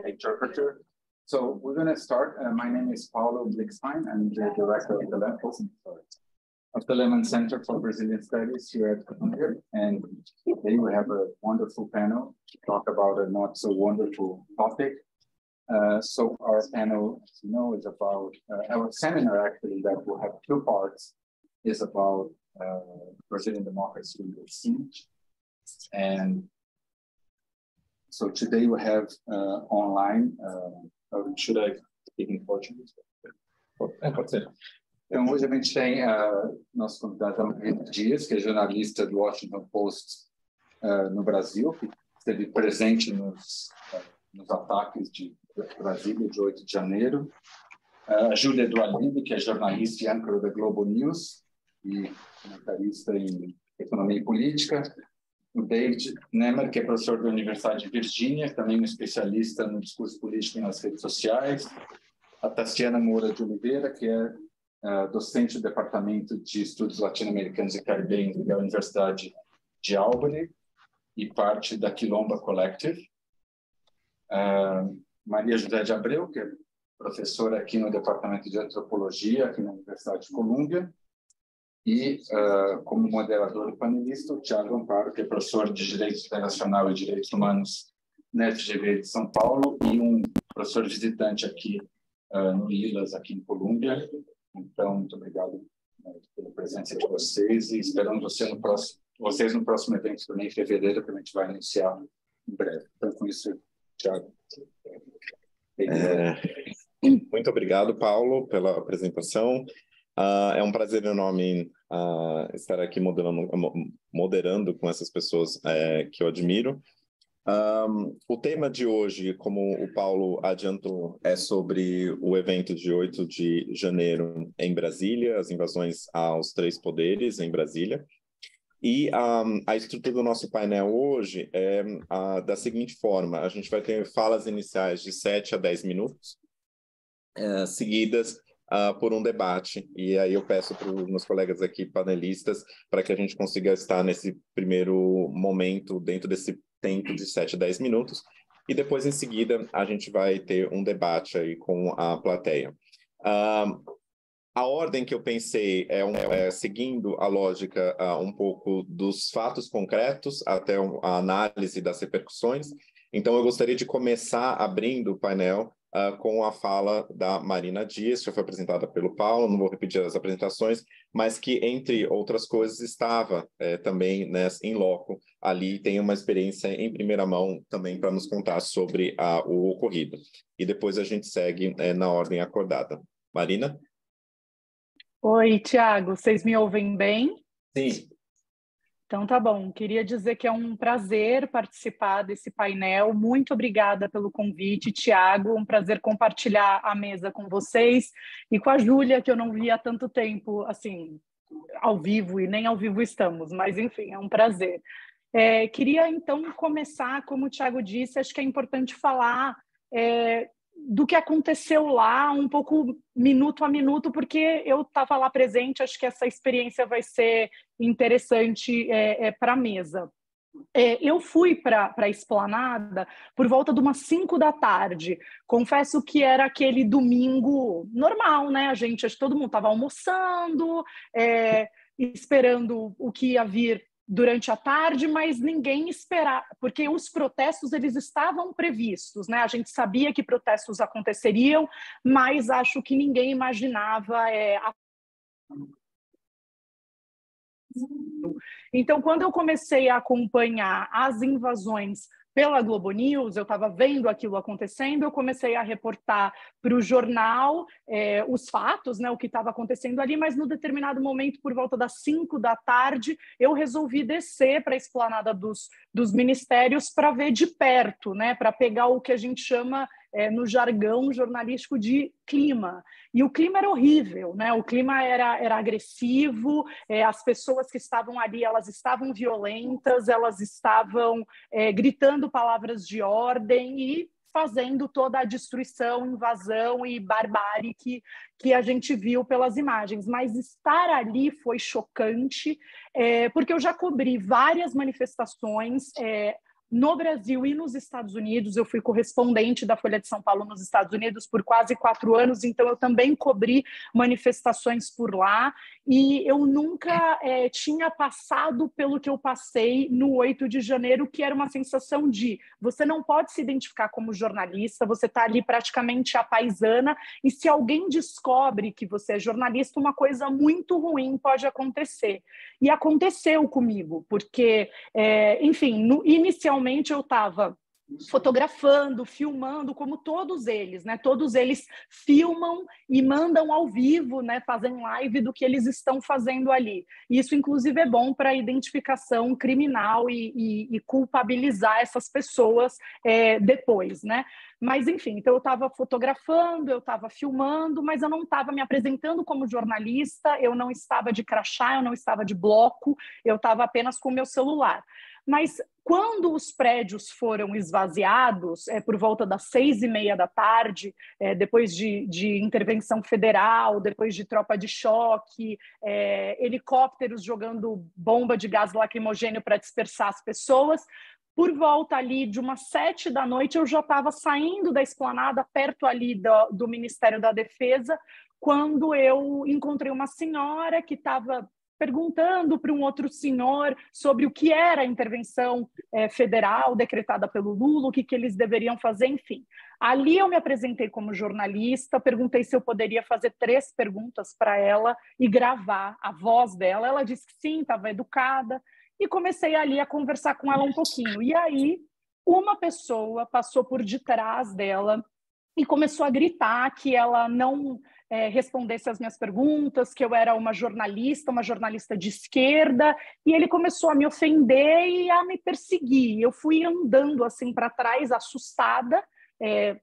Interpreter. So we're going to start. My name is Paulo Blickstein. I'm the director of the Lehman Center for Brazilian Studies here at Columbia. And today we have a wonderful panel to talk about a not so wonderful topic. So our panel, as you know, is about our seminar actually that will have two parts, is about Brazilian democracy under siege. And so today we have online. Should I speak in Portuguese? Pode ser. Então, hoje a gente tem nosso convidado Marina Dias, que é jornalista do Washington Post no Brasil, que esteve presente nos ataques de Brasília, de 8 de janeiro. A Júlia Dualib, que é jornalista e âncora da Globo News e comentarista em economia e política. O David Nemer, que é professor da Universidade de Virgínia, também um especialista no discurso político nas redes sociais. A Tastiana Moura de Oliveira, que é docente do Departamento de Estudos Latino-Americanos e Caribenhos da Universidade de Albany e parte da Quilomba Collective. Maria José de Abreu, que é professora aqui no Departamento de Antropologia, aqui na Universidade de Colômbia. E, como moderador e panelista, o Thiago Amparo, que é professor de Direito Internacional e Direitos Humanos na FGV de São Paulo e um professor visitante aqui no ILAS, aqui em Colômbia. Então, muito obrigado pela presença de vocês e esperamos vocês no próximo evento também em fevereiro, que a gente vai anunciar em breve. Então, com isso, Thiago. Muito obrigado, Paulo, pela apresentação. É um prazer enorme estar aqui moderando com essas pessoas que eu admiro. O tema de hoje, como o Paulo adiantou, é sobre o evento de 8 de janeiro em Brasília, as invasões aos 3 poderes em Brasília. E a estrutura do nosso painel hoje é da seguinte forma: a gente vai ter falas iniciais de 7 a 10 minutos, seguidas por um debate, e aí eu peço para os meus colegas aqui panelistas para que a gente consiga estar nesse primeiro momento dentro desse tempo de 7 a 10 minutos, e depois em seguida a gente vai ter um debate aí com a plateia. A ordem que eu pensei é seguindo a lógica um pouco dos fatos concretos até a análise das repercussões. Então eu gostaria de começar abrindo o painel com a fala da Marina Dias, que já foi apresentada pelo Paulo, não vou repetir as apresentações, mas que, entre outras coisas, estava também em loco ali, tem uma experiência em primeira mão também para nos contar sobre o ocorrido. E depois a gente segue na ordem acordada. Marina? Oi, Thiago, vocês me ouvem bem? Sim. Então tá bom, queria dizer que é um prazer participar desse painel. Muito obrigada pelo convite, Thiago. Um prazer compartilhar a mesa com vocês e com a Júlia, que eu não vi há tanto tempo, assim, ao vivo, e nem ao vivo estamos, mas enfim, é um prazer. Queria então começar, como o Thiago disse, acho que é importante falar do que aconteceu lá, um pouco minuto a minuto, porque eu estava lá presente, acho que essa experiência vai ser interessante para a mesa. Eu fui para a Esplanada por volta de umas 5 da tarde. Confesso que era aquele domingo normal, né? Acho que todo mundo estava almoçando, esperando o que ia vir durante a tarde, mas ninguém esperava, porque os protestos eles estavam previstos, né? A gente sabia que protestos aconteceriam, mas acho que ninguém imaginava Então, quando eu comecei a acompanhar as invasões pela Globo News, eu estava vendo aquilo acontecendo, eu comecei a reportar para o jornal os fatos, né, o que estava acontecendo ali, mas no determinado momento, por volta das 5 da tarde, eu resolvi descer para a esplanada dos ministérios para ver de perto, né, para pegar o que a gente chama no jargão jornalístico de clima. E o clima era horrível, né? O clima era agressivo, as pessoas que estavam ali, elas estavam violentas, elas estavam gritando palavras de ordem e fazendo toda a destruição, invasão e barbárie que a gente viu pelas imagens. Mas estar ali foi chocante, porque eu já cobri várias manifestações no Brasil e nos Estados Unidos. Eu fui correspondente da Folha de São Paulo nos Estados Unidos por quase 4 anos, então eu também cobri manifestações por lá, e eu nunca tinha passado pelo que eu passei no 8 de janeiro, que era uma sensação de você não pode se identificar como jornalista, você está ali praticamente à paisana, e se alguém descobre que você é jornalista, uma coisa muito ruim pode acontecer. E aconteceu comigo, porque, enfim, inicialmente eu estava fotografando, filmando, como todos eles, né? Todos eles filmam e mandam ao vivo, né? Fazem live do que eles estão fazendo ali. Isso, inclusive, é bom para a identificação criminal e culpabilizar essas pessoas depois, né? Mas, enfim, então eu estava fotografando, eu estava filmando, mas eu não estava me apresentando como jornalista, eu não estava de crachá, eu não estava de bloco, eu estava apenas com o meu celular. Mas quando os prédios foram esvaziados, por volta das 6h30 da tarde, depois de intervenção federal, depois de tropa de choque, helicópteros jogando bomba de gás lacrimogêneo para dispersar as pessoas, por volta ali de umas 7 da noite, eu já estava saindo da esplanada, perto ali do Ministério da Defesa, quando eu encontrei uma senhora que estava perguntando para um outro senhor sobre o que era a intervenção federal decretada pelo Lula, o que eles deveriam fazer, enfim. Ali eu me apresentei como jornalista, perguntei se eu poderia fazer 3 perguntas para ela e gravar a voz dela. Ela disse que sim, estava educada, e comecei ali a conversar com ela um pouquinho. E aí, uma pessoa passou por detrás dela e começou a gritar que ela não respondesse as minhas perguntas, que eu era uma jornalista de esquerda, e ele começou a me ofender e a me perseguir. Eu fui andando assim para trás, assustada,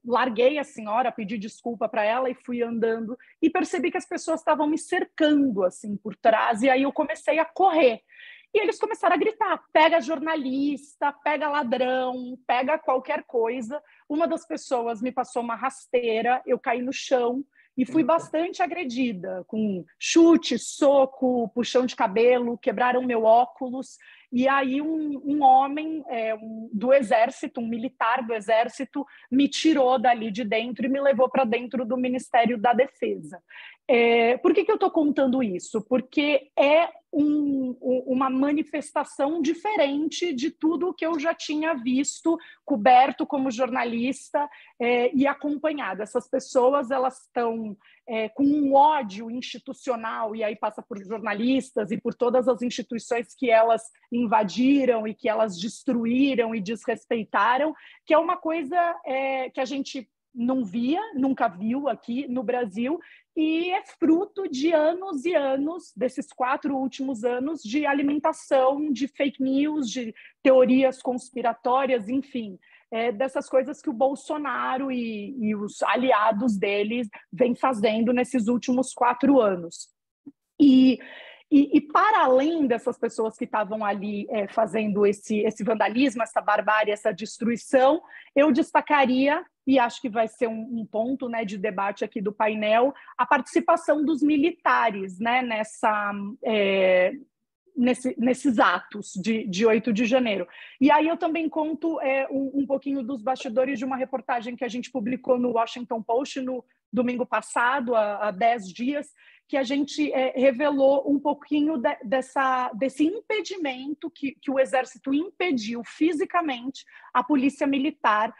larguei a senhora, pedi desculpa para ela e fui andando, e percebi que as pessoas estavam me cercando assim por trás, e aí eu comecei a correr. E eles começaram a gritar, pega jornalista, pega ladrão, pega qualquer coisa. Uma das pessoas me passou uma rasteira, eu caí no chão e fui bastante agredida, com chute, soco, puxão de cabelo, quebraram meu óculos. E aí um homem do Exército, um militar do Exército, me tirou dali de dentro e me levou para dentro do Ministério da Defesa. Por que eu estou contando isso? Porque é uma manifestação diferente de tudo o que eu já tinha visto, coberto como jornalista e acompanhado. Essas pessoas, elas estão com um ódio institucional, e aí passa por jornalistas e por todas as instituições que elas invadiram e que elas destruíram e desrespeitaram, que é uma coisa que a gente não via, nunca viu aqui no Brasil, e é fruto de anos e anos, desses 4 últimos anos, de alimentação de fake news, de teorias conspiratórias, enfim, dessas coisas que o Bolsonaro e os aliados dele vêm fazendo nesses últimos 4 anos. E para além dessas pessoas que estavam ali fazendo esse vandalismo, essa barbárie, essa destruição, eu destacaria, e acho que vai ser um ponto, né, de debate aqui do painel, a participação dos militares, né, nesses atos de 8 de janeiro. E aí eu também conto um pouquinho dos bastidores de uma reportagem que a gente publicou no Washington Post no domingo passado, há 10 dias, que a gente revelou um pouquinho desse impedimento que o Exército impediu fisicamente a Polícia Militar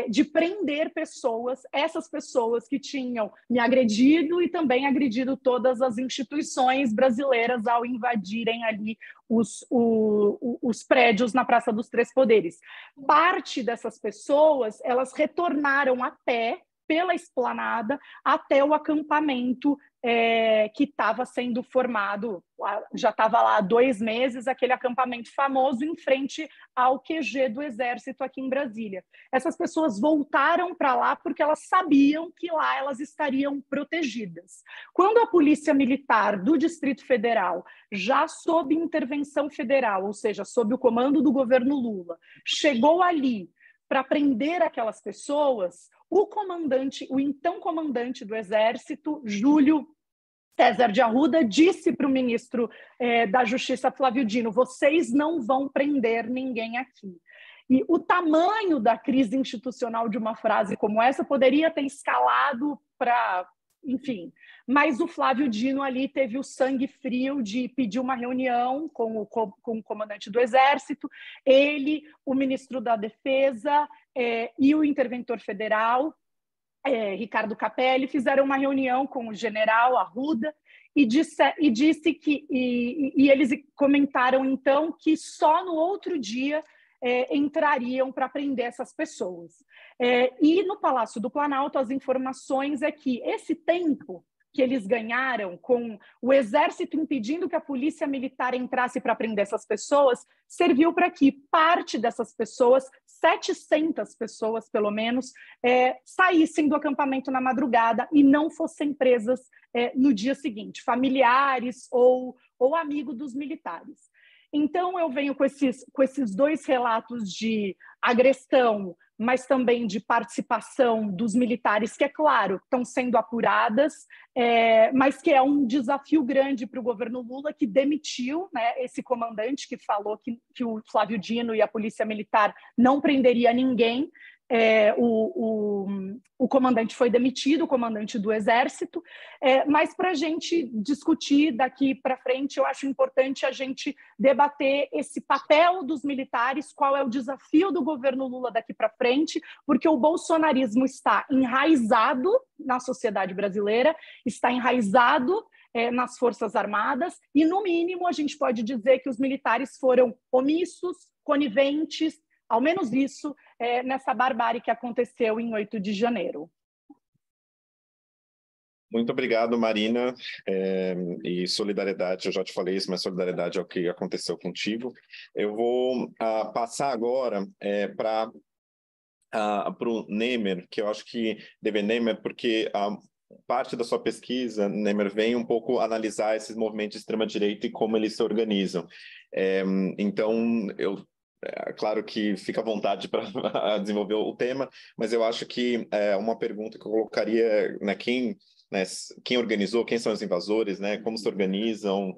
de prender pessoas, essas pessoas que tinham me agredido e também agredido todas as instituições brasileiras ao invadirem ali os prédios na Praça dos Três Poderes. Parte dessas pessoas, elas retornaram a pé pela esplanada até o acampamento que estava sendo formado, já estava lá há 2 meses, aquele acampamento famoso em frente ao QG do Exército aqui em Brasília. Essas pessoas voltaram para lá porque elas sabiam que lá elas estariam protegidas. Quando a Polícia Militar do Distrito Federal, já sob intervenção federal, ou seja, sob o comando do governo Lula, chegou ali para prender aquelas pessoas, o então comandante do Exército, Júlio César de Arruda, disse para o ministro da Justiça, Flávio Dino, vocês não vão prender ninguém aqui. E o tamanho da crise institucional de uma frase como essa poderia ter escalado para... Enfim, mas o Flávio Dino ali teve o sangue frio de pedir uma reunião com o comandante do Exército, ele, o ministro da Defesa e o interventor federal, Ricardo Capelli, fizeram uma reunião com o general Arruda e disse que eles comentaram então que só no outro dia entrariam para prender essas pessoas. E no Palácio do Planalto, as informações é que esse tempo que eles ganharam com o Exército impedindo que a Polícia Militar entrasse para prender essas pessoas, serviu para que parte dessas pessoas, 700 pessoas pelo menos, saíssem do acampamento na madrugada e não fossem presas no dia seguinte, familiares ou amigos dos militares. Então, eu venho com esses dois relatos de agressão, mas também de participação dos militares, que, é claro, estão sendo apuradas, mas que é um desafio grande para o governo Lula, que demitiu, né, esse comandante que falou que o Flávio Dino e a Polícia Militar não prenderia ninguém. O comandante foi demitido, o comandante do Exército, mas para a gente discutir daqui para frente, eu acho importante a gente debater esse papel dos militares, qual é o desafio do governo Lula daqui para frente, porque o bolsonarismo está enraizado na sociedade brasileira, está enraizado nas Forças Armadas, e, no mínimo, a gente pode dizer que os militares foram omissos, coniventes, ao menos isso, nessa barbárie que aconteceu em 8 de janeiro. Muito obrigado, Marina, e solidariedade, eu já te falei isso, mas solidariedade é o que aconteceu contigo. Eu vou passar agora para o Nemer, que eu acho que deve Nemer, porque parte da sua pesquisa, Nemer, vem um pouco analisar esses movimentos de extrema-direita e como eles se organizam. Então, claro que fica à vontade para desenvolver o tema, mas eu acho que uma pergunta que eu colocaria, né, quem organizou, quem são os invasores, né, como se organizam,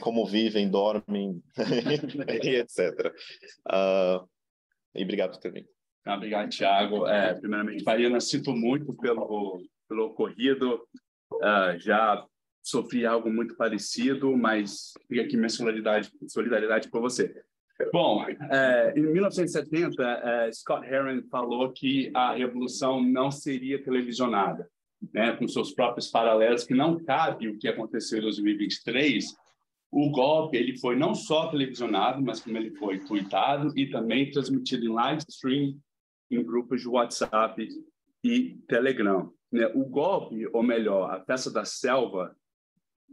como vivem, dormem, e etc. E obrigado por ter vindo. Obrigado, Thiago. Primeiramente, Marina, sinto muito pelo ocorrido. Já sofri algo muito parecido, mas fica aqui minha solidariedade por você. Bom, em 1970, Scott Herren falou que a revolução não seria televisionada, né, com seus próprios paralelos, que não cabe o que aconteceu em 2023. O golpe ele foi não só televisionado, mas como ele foi tweetado e também transmitido em live stream em grupos de WhatsApp e Telegram. O golpe, ou melhor, a Festa da Selva,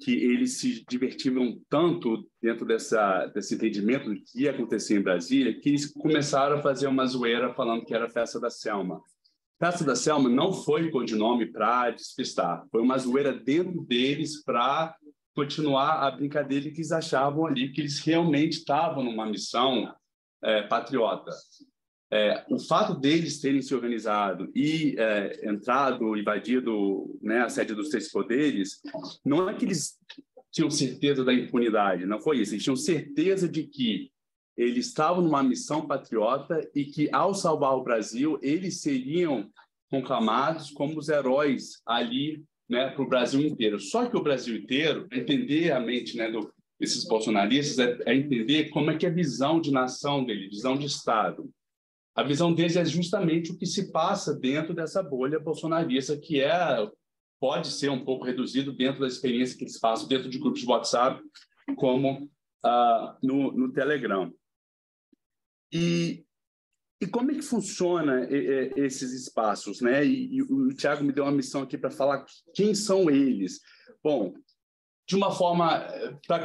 que eles se divertiram tanto dentro desse entendimento do que ia acontecer em Brasília, que eles começaram a fazer uma zoeira falando que era a Festa da Selma. Festa da Selma não foi codinome para despistar, foi uma zoeira dentro deles para continuar a brincadeira que eles achavam ali que eles realmente estavam numa missão patriota. O fato deles terem se organizado e entrado, invadido, né, a sede dos 3 poderes, não é que eles tinham certeza da impunidade, não foi isso. Eles tinham certeza de que eles estavam numa missão patriota e que, ao salvar o Brasil, eles seriam conclamados como os heróis ali, né, para o Brasil inteiro. Só que o Brasil inteiro, entender a mente, né, desses bolsonaristas, é entender como é que é a visão de nação dele, visão de Estado. A visão deles é justamente o que se passa dentro dessa bolha bolsonarista, que pode ser um pouco reduzido dentro da experiência que eles passam dentro de grupos de WhatsApp, como no Telegram. E como é que funciona esses espaços, né? E o Thiago me deu uma missão aqui para falar quem são eles. Bom, de uma forma, para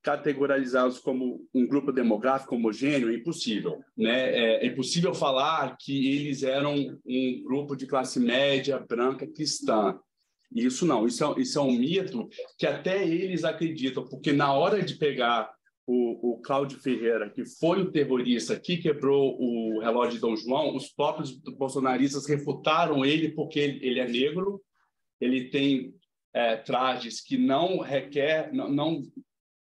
categorizá-los como um grupo demográfico homogêneo, é impossível, né? É impossível falar que eles eram um grupo de classe média, branca, cristã. Isso não, isso é um mito que até eles acreditam, porque na hora de pegar o Cláudio Ferreira, que foi o terrorista que quebrou o relógio de Dom João, os próprios bolsonaristas refutaram ele porque ele é negro, ele tem trajes que não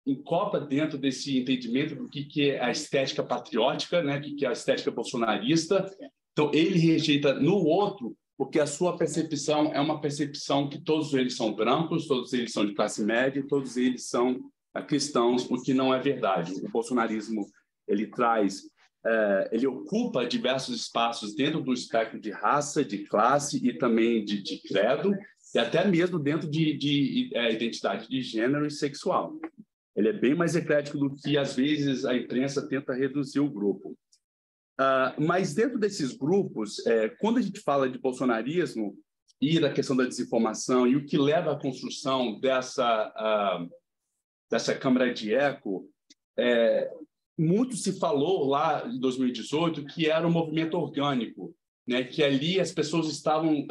encopa dentro desse entendimento do que é a estética patriótica, né? O que é a estética bolsonarista. Então, ele rejeita no outro, porque a sua percepção é uma percepção que todos eles são brancos, todos eles são de classe média, todos eles são cristãos, o que não é verdade. O bolsonarismo, ele ele ocupa diversos espaços dentro do espectro de raça, de classe e também de credo, e até mesmo dentro de identidade de gênero e sexual. Ele é bem mais eclético do que, às vezes, a imprensa tenta reduzir o grupo. Mas dentro desses grupos, quando a gente fala de bolsonarismo e da questão da desinformação e o que leva à construção dessa câmara de eco, muito se falou lá em 2018 que era um movimento orgânico, né? Que ali as pessoas estavam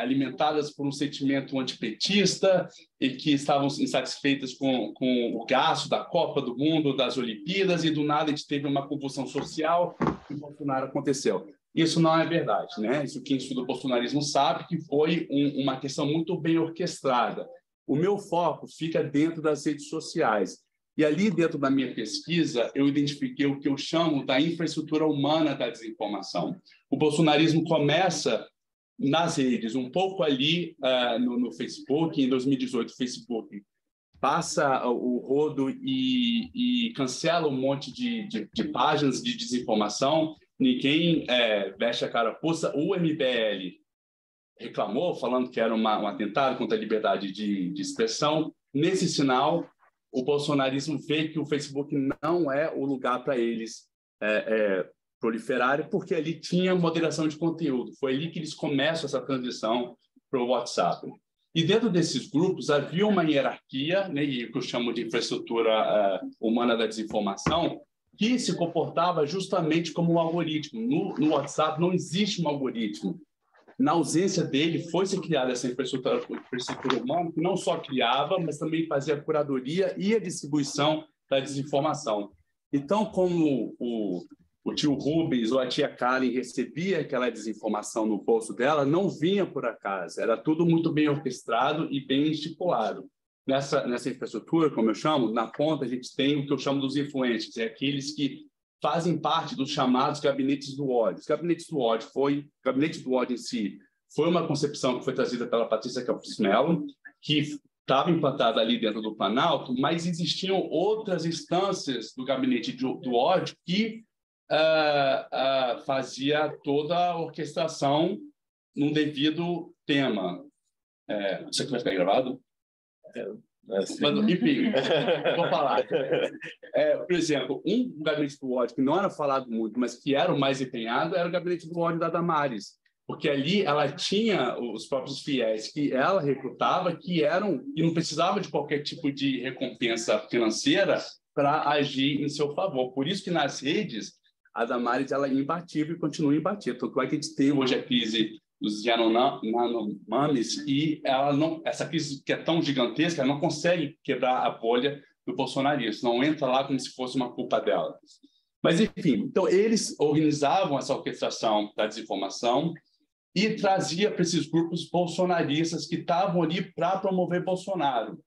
alimentadas por um sentimento antipetista e que estavam insatisfeitas com o gasto da Copa do Mundo, das Olimpíadas, e do nada a gente teve uma convulsão social e o Bolsonaro aconteceu. Isso não é verdade, né? Isso quem estuda o bolsonarismo sabe que foi uma questão muito bem orquestrada. O meu foco fica dentro das redes sociais. E ali, dentro da minha pesquisa, eu identifiquei o que eu chamo da infraestrutura humana da desinformação. O bolsonarismo começa nas redes, um pouco ali no Facebook. Em 2018, o Facebook passa o rodo e cancela um monte de páginas de desinformação. Ninguém veste a carapuça. O MBL reclamou, falando que era um atentado contra a liberdade de expressão. Nesse sinal, o bolsonarismo vê que o Facebook não é o lugar para eles proliferarem, porque ali tinha moderação de conteúdo. Foi ali que eles começam essa transição para o WhatsApp. E dentro desses grupos havia uma hierarquia, né, e o que eu chamo de infraestrutura humana da desinformação, que se comportava justamente como um algoritmo. No WhatsApp não existe um algoritmo. Na ausência dele, foi-se criada essa infraestrutura humana, que não só criava, mas também fazia a curadoria e a distribuição da desinformação. Então, como o tio Rubens ou a tia Karen recebia aquela desinformação no bolso dela, não vinha por acaso, era tudo muito bem orquestrado e bem estipulado. Nessa infraestrutura, como eu chamo, na ponta a gente tem o que eu chamo dos influentes, aqueles que fazem parte dos chamados gabinetes do ódio. Os gabinetes do ódio o gabinete do ódio em si foi uma concepção que foi trazida pela Patrícia Campos Melo, que estava implantada ali dentro do Planalto, mas existiam outras instâncias do gabinete do ódio que fazia toda a orquestração num devido tema. Isso aqui vai ficar gravado? Mas, enfim, vou falar. Por exemplo, um gabinete do ódio que não era falado muito, mas que era o mais empenhado, era o gabinete do ódio da Damares, porque ali ela tinha os próprios fiéis que ela recrutava, que não precisava de qualquer tipo de recompensa financeira para agir em seu favor. Por isso que nas redes a Damares ela é imbatível e continua imbatível. Tanto é que a gente tem hoje a crise dos Yanomamis, e essa crise que é tão gigantesca, ela não consegue quebrar a bolha do bolsonarismo, não entra lá como se fosse uma culpa dela. Mas, enfim, então eles organizavam essa orquestração da desinformação e trazia para esses grupos bolsonaristas que estavam ali para promover Bolsonaro.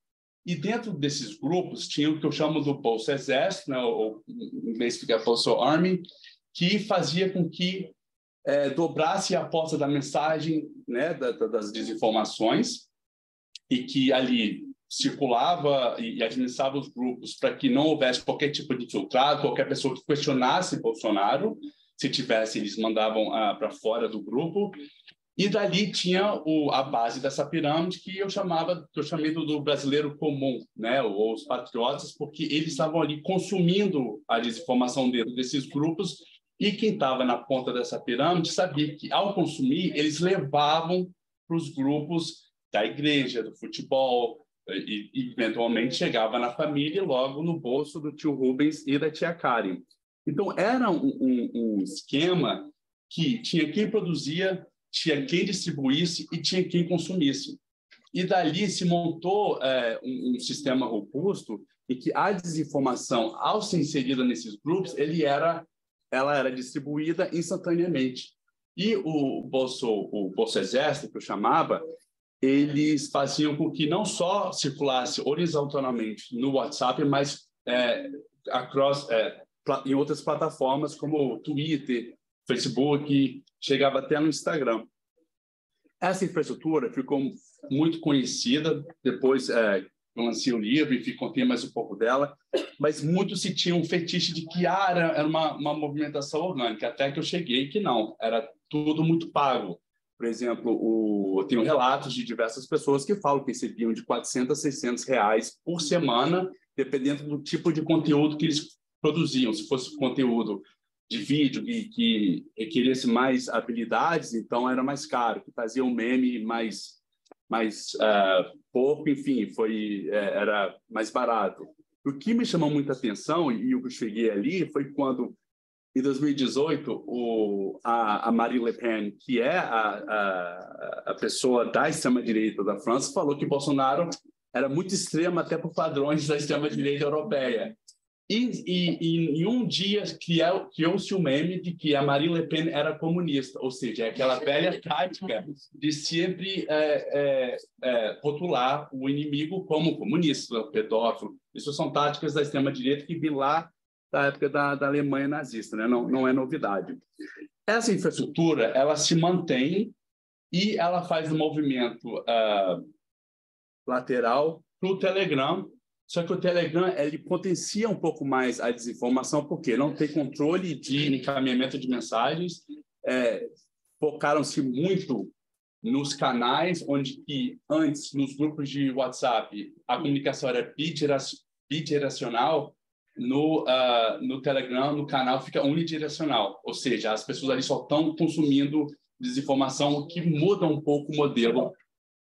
E dentro desses grupos tinha o que eu chamo do Bolso Exército, né, ou em inglês que é Bolso Army, que fazia com que dobrasse a porta da mensagem, né, das desinformações, e que ali circulava e administrava os grupos para que não houvesse qualquer tipo de filtrado, qualquer pessoa que questionasse Bolsonaro. Se tivesse, eles mandavam para fora do grupo. E dali tinha a base dessa pirâmide que eu chamei do brasileiro comum, né, ou os patriotas, porque eles estavam ali consumindo a desinformação dentro desses grupos. E quem estava na ponta dessa pirâmide sabia que, ao consumir, eles levavam para os grupos da igreja, do futebol, e eventualmente chegava na família e logo no bolso do tio Rubens e da tia Karen. Então, era um esquema que tinha quem produzia, tinha quem distribuísse e tinha quem consumisse. E dali se montou um sistema robusto em que a desinformação, ao ser inserida nesses grupos, ela era distribuída instantaneamente. E o Bolso Exército, que eu chamava, eles faziam com que não só circulasse horizontalmente no WhatsApp, mas em outras plataformas como Twitter, Facebook, chegava até no Instagram. Essa infraestrutura ficou muito conhecida, depois eu lancei o livro e contei mais um pouco dela, mas muito se tinha um fetiche de que era uma movimentação orgânica, até que eu cheguei que não, era tudo muito pago. Por exemplo, eu tenho relatos de diversas pessoas que falam que recebiam de 400 a 600 reais por semana, dependendo do tipo de conteúdo que eles produziam. Se fosse conteúdo de vídeo que requeresse mais habilidades, então era mais caro. Que fazia um meme mais pouco, enfim, era mais barato. O que me chamou muita atenção, e o que eu cheguei ali, foi quando, em 2018, a Marine Le Pen, que é a pessoa da extrema-direita da França, falou que Bolsonaro era muito extremo até por padrões da extrema-direita europeia. E em um dia criou-se o meme de que a Marine Le Pen era comunista, ou seja, é aquela velha tática de sempre rotular o inimigo como comunista, pedófilo. Isso são táticas da extrema-direita que vêm lá da época da Alemanha nazista, né? Não é novidade. Essa infraestrutura, ela se mantém e ela faz um movimento lateral para o Telegram. Só que o Telegram ele potencia um pouco mais a desinformação, porque não tem controle de encaminhamento de mensagens, focaram-se muito nos canais onde que antes, nos grupos de WhatsApp, a comunicação era bidirecional, no Telegram, no canal, fica unidirecional, ou seja, as pessoas ali só estão consumindo desinformação, o que muda um pouco o modelo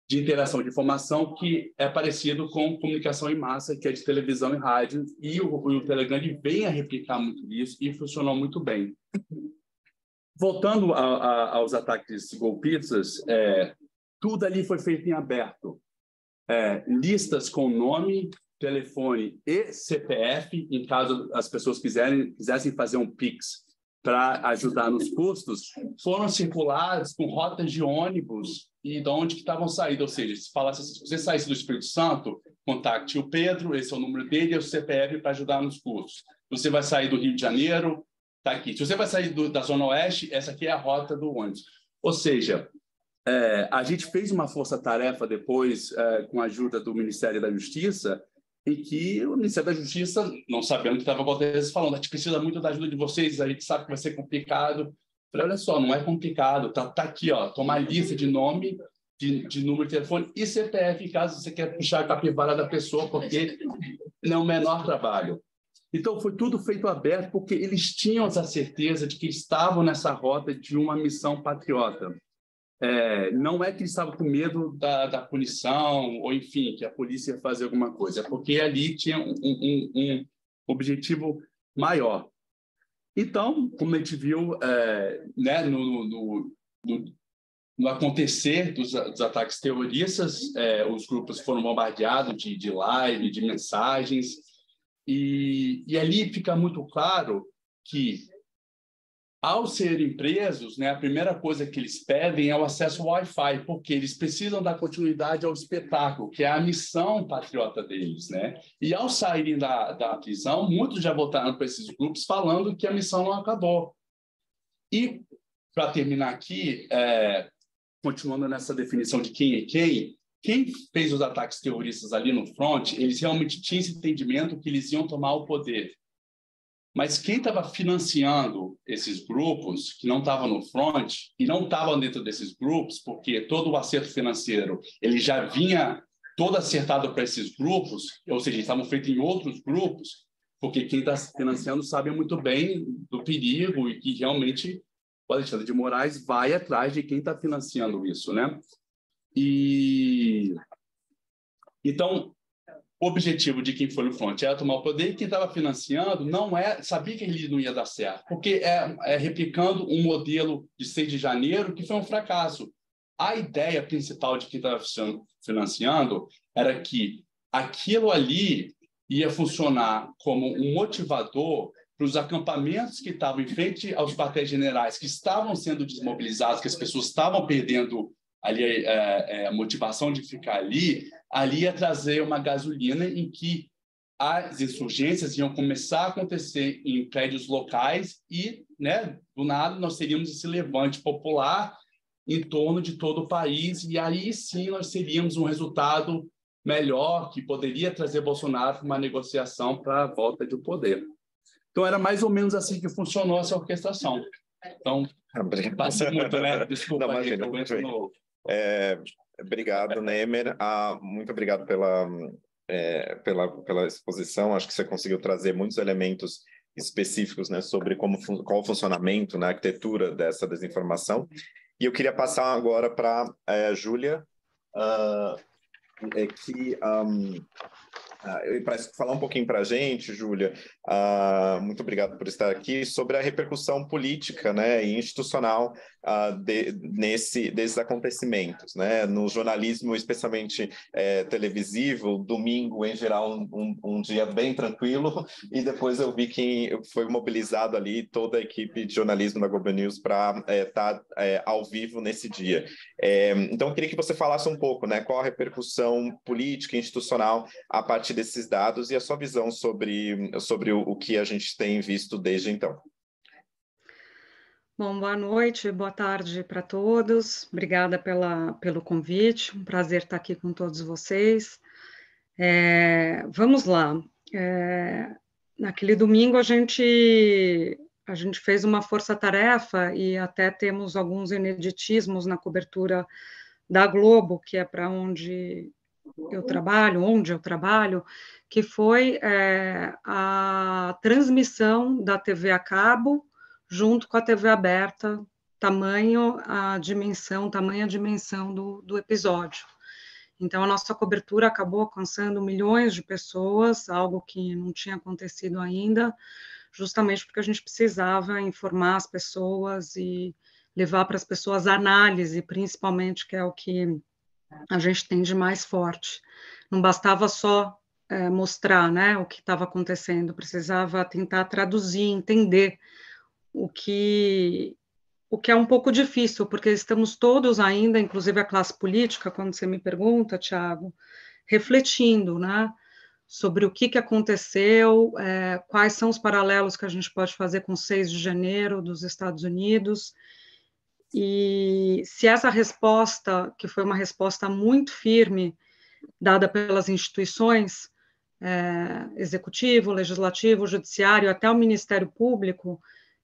de interação de informação, que é parecido com comunicação em massa, que é de televisão e rádio, e o Telegram vem a replicar muito isso e funcionou muito bem. Voltando aos ataques golpistas, tudo ali foi feito em aberto. Listas com nome, telefone e CPF, em caso as pessoas quisessem fazer um Pix para ajudar nos custos, foram circulados com rotas de ônibus e de onde que estavam saindo. Ou seja, se você saísse do Espírito Santo, contacte o Pedro, esse é o número dele e o CPF para ajudar nos custos. Você vai sair do Rio de Janeiro, está aqui. Se você vai sair da Zona Oeste, essa aqui é a rota do ônibus. Ou seja, a gente fez uma força-tarefa depois, com a ajuda do Ministério da Justiça, em que o Ministério da Justiça, não sabendo o que estava acontecendo, falando: a gente precisa muito da ajuda de vocês, a gente sabe que vai ser complicado. Eu falei: olha só, não é complicado, tá aqui, ó, toma a lista de nome, de número de telefone e CPF, caso você quer puxar a capivara da pessoa, porque não é o menor trabalho. Então, foi tudo feito aberto, porque eles tinham essa certeza de que estavam nessa rota de uma missão patriota. Não é que eles estavam com medo da punição, ou enfim, que a polícia ia fazer alguma coisa, é porque ali tinha um objetivo maior. Então, como a gente viu, né, no acontecer dos ataques terroristas, os grupos foram bombardeados de live, de mensagens, e ali fica muito claro que, ao serem presos, né, a primeira coisa que eles pedem é o acesso ao Wi-Fi, porque eles precisam dar continuidade ao espetáculo, que é a missão patriota deles, né? E ao saírem da prisão, muitos já voltaram para esses grupos falando que a missão não acabou. E, para terminar aqui, continuando nessa definição de quem é quem fez os ataques terroristas ali no front, eles realmente tinham esse entendimento que eles iam tomar o poder. Mas quem estava financiando esses grupos, que não estavam no front e não estavam dentro desses grupos, porque todo o acerto financeiro ele já vinha todo acertado para esses grupos, ou seja, estavam feitos em outros grupos, porque quem está financiando sabe muito bem do perigo e que realmente o Alexandre de Moraes vai atrás de quem está financiando isso, né? Então, o objetivo de quem foi no front era tomar o poder, e quem estava financiando sabia que ele não ia dar certo, porque replicando um modelo de 6 de janeiro que foi um fracasso. A ideia principal de quem estava financiando era que aquilo ali ia funcionar como um motivador para os acampamentos que estavam em frente aos quartéis generais, que estavam sendo desmobilizados, que as pessoas estavam perdendo ali a motivação de ficar ali ia trazer uma gasolina em que as insurgências iam começar a acontecer em prédios locais e, né, do nada, nós teríamos esse levante popular em torno de todo o país, e aí sim nós teríamos um resultado melhor, que poderia trazer Bolsonaro para uma negociação para a volta do poder. Então, era mais ou menos assim que funcionou essa orquestração. Então, passei muito, né? Desculpa. Não, imagina, obrigado, Nemer. Muito obrigado pela exposição. Acho que você conseguiu trazer muitos elementos específicos, né, sobre qual o funcionamento, na arquitetura dessa desinformação. E eu queria passar agora para a Júlia, para falar um pouquinho para a gente, Júlia, muito obrigado por estar aqui, sobre a repercussão política, né, e institucional desses acontecimentos, né, no jornalismo, especialmente televisivo. Domingo, em geral, um dia bem tranquilo, e depois eu vi que foi mobilizado ali toda a equipe de jornalismo da Globo News para estar ao vivo nesse dia. Então, eu queria que você falasse um pouco, né, qual a repercussão política e institucional a partir desses dados e a sua visão sobre o que a gente tem visto desde então. Bom, boa noite, boa tarde para todos. Obrigada pelo convite, um prazer estar aqui com todos vocês. Vamos lá. Naquele domingo a gente fez uma força-tarefa e até temos alguns ineditismos na cobertura da Globo, que é para onde eu trabalho, que foi a transmissão da TV a cabo junto com a TV aberta, tamanha a dimensão do episódio. Então, a nossa cobertura acabou alcançando milhões de pessoas, algo que não tinha acontecido ainda, justamente porque a gente precisava informar as pessoas e levar para as pessoas a análise, principalmente, que é o que a gente tem de mais forte. Não bastava só mostrar, né, o que estava acontecendo, precisava tentar traduzir, entender o que é um pouco difícil, porque estamos todos ainda, inclusive a classe política, quando você me pergunta, Tiago, refletindo, né, sobre o que aconteceu, quais são os paralelos que a gente pode fazer com 6 de janeiro dos Estados Unidos, e se essa resposta, que foi uma resposta muito firme, dada pelas instituições, executivo, legislativo, judiciário, até o Ministério Público,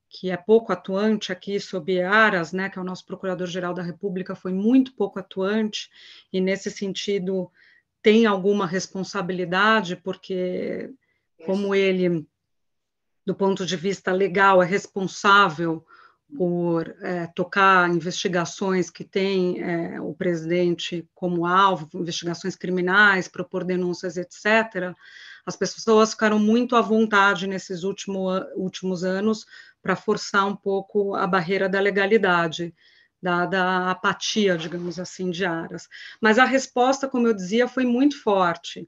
que é pouco atuante aqui sob Aras, né, que é o nosso Procurador-Geral da República, foi muito pouco atuante, e nesse sentido tem alguma responsabilidade, porque como ele, do ponto de vista legal, é responsável por tocar investigações que tem o presidente como alvo, investigações criminais, propor denúncias, etc., as pessoas ficaram muito à vontade nesses últimos anos para forçar um pouco a barreira da legalidade, dada a apatia, digamos assim, de Aras. Mas a resposta, como eu dizia, foi muito forte.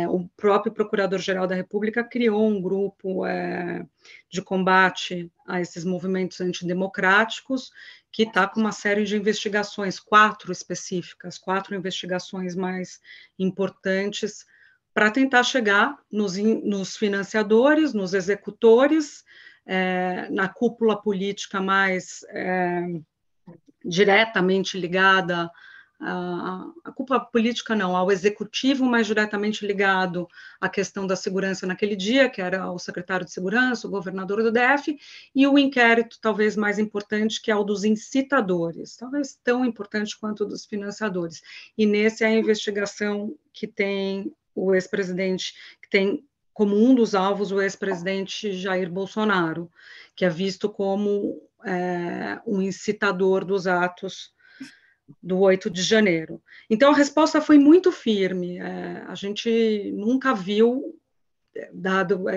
O próprio Procurador-Geral da República criou um grupo de combate a esses movimentos antidemocráticos, que está com uma série de investigações, 4 específicas, 4 investigações mais importantes, para tentar chegar nos financiadores, nos executores, na cúpula política mais diretamente ligada a cúpula política não, ao executivo mais diretamente ligado à questão da segurança naquele dia, que era o secretário de segurança, o governador do DF, e o inquérito talvez mais importante, que é o dos incitadores, talvez tão importante quanto o dos financiadores. E nesse é a investigação que tem o ex-presidente, que tem como um dos alvos o ex-presidente Jair Bolsonaro, que é visto como um incitador dos atos do 8 de janeiro. Então, a resposta foi muito firme. A gente nunca viu,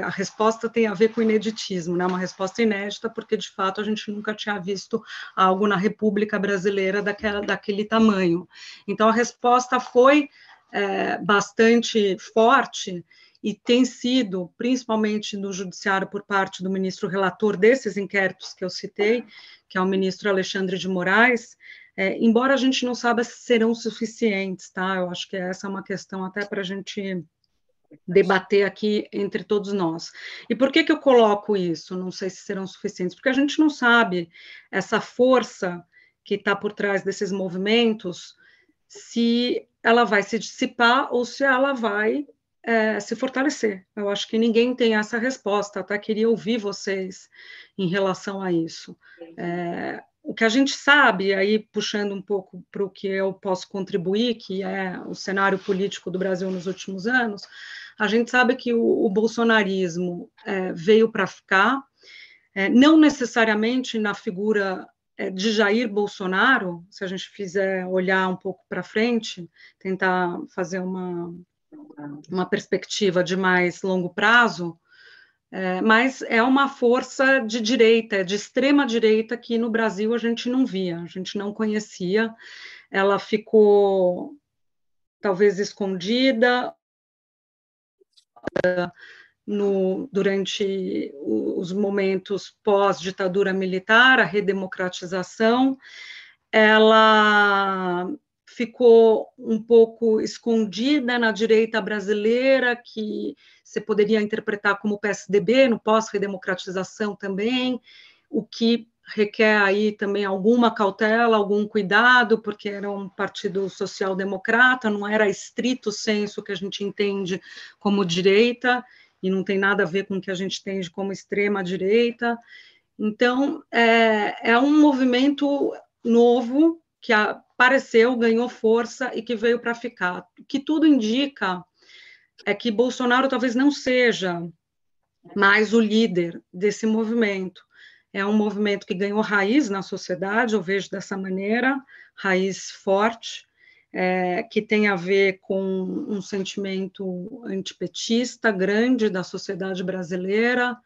a resposta tem a ver com ineditismo, né? Uma resposta inédita, porque, de fato, a gente nunca tinha visto algo na República Brasileira daquele tamanho. Então, a resposta foi bastante forte, e tem sido, principalmente no judiciário, por parte do ministro relator desses inquéritos que eu citei, que é o ministro Alexandre de Moraes, embora a gente não saiba se serão suficientes, tá? Eu acho que essa é uma questão até para a gente debater aqui entre todos nós. E por que eu coloco isso? Não sei se serão suficientes, porque a gente não sabe essa força que está por trás desses movimentos, se ela vai se dissipar ou se ela vai se fortalecer. Eu acho que ninguém tem essa resposta, até queria ouvir vocês em relação a isso. O que a gente sabe, aí puxando um pouco para o que eu posso contribuir, que é o cenário político do Brasil nos últimos anos, a gente sabe que o bolsonarismo veio para ficar, não necessariamente na figura de Jair Bolsonaro, se a gente fizer olhar um pouco para frente, tentar fazer uma perspectiva de mais longo prazo, mas é uma força de direita, de extrema direita, que no Brasil a gente não via, a gente não conhecia, ela ficou talvez escondida durante os momentos pós-ditadura militar, a redemocratização, ela ficou um pouco escondida na direita brasileira, que você poderia interpretar como PSDB, no pós-redemocratização também, o que requer aí também alguma cautela, algum cuidado, porque era um partido social-democrata, não era estrito senso que a gente entende como direita, e não tem nada a ver com o que a gente entende como extrema-direita. Então, é um movimento novo que apareceu, ganhou força e que veio para ficar. O que tudo indica é que Bolsonaro talvez não seja mais o líder desse movimento. É um movimento que ganhou raiz na sociedade, eu vejo dessa maneira, raiz forte, que tem a ver com um sentimento antipetista grande da sociedade brasileira,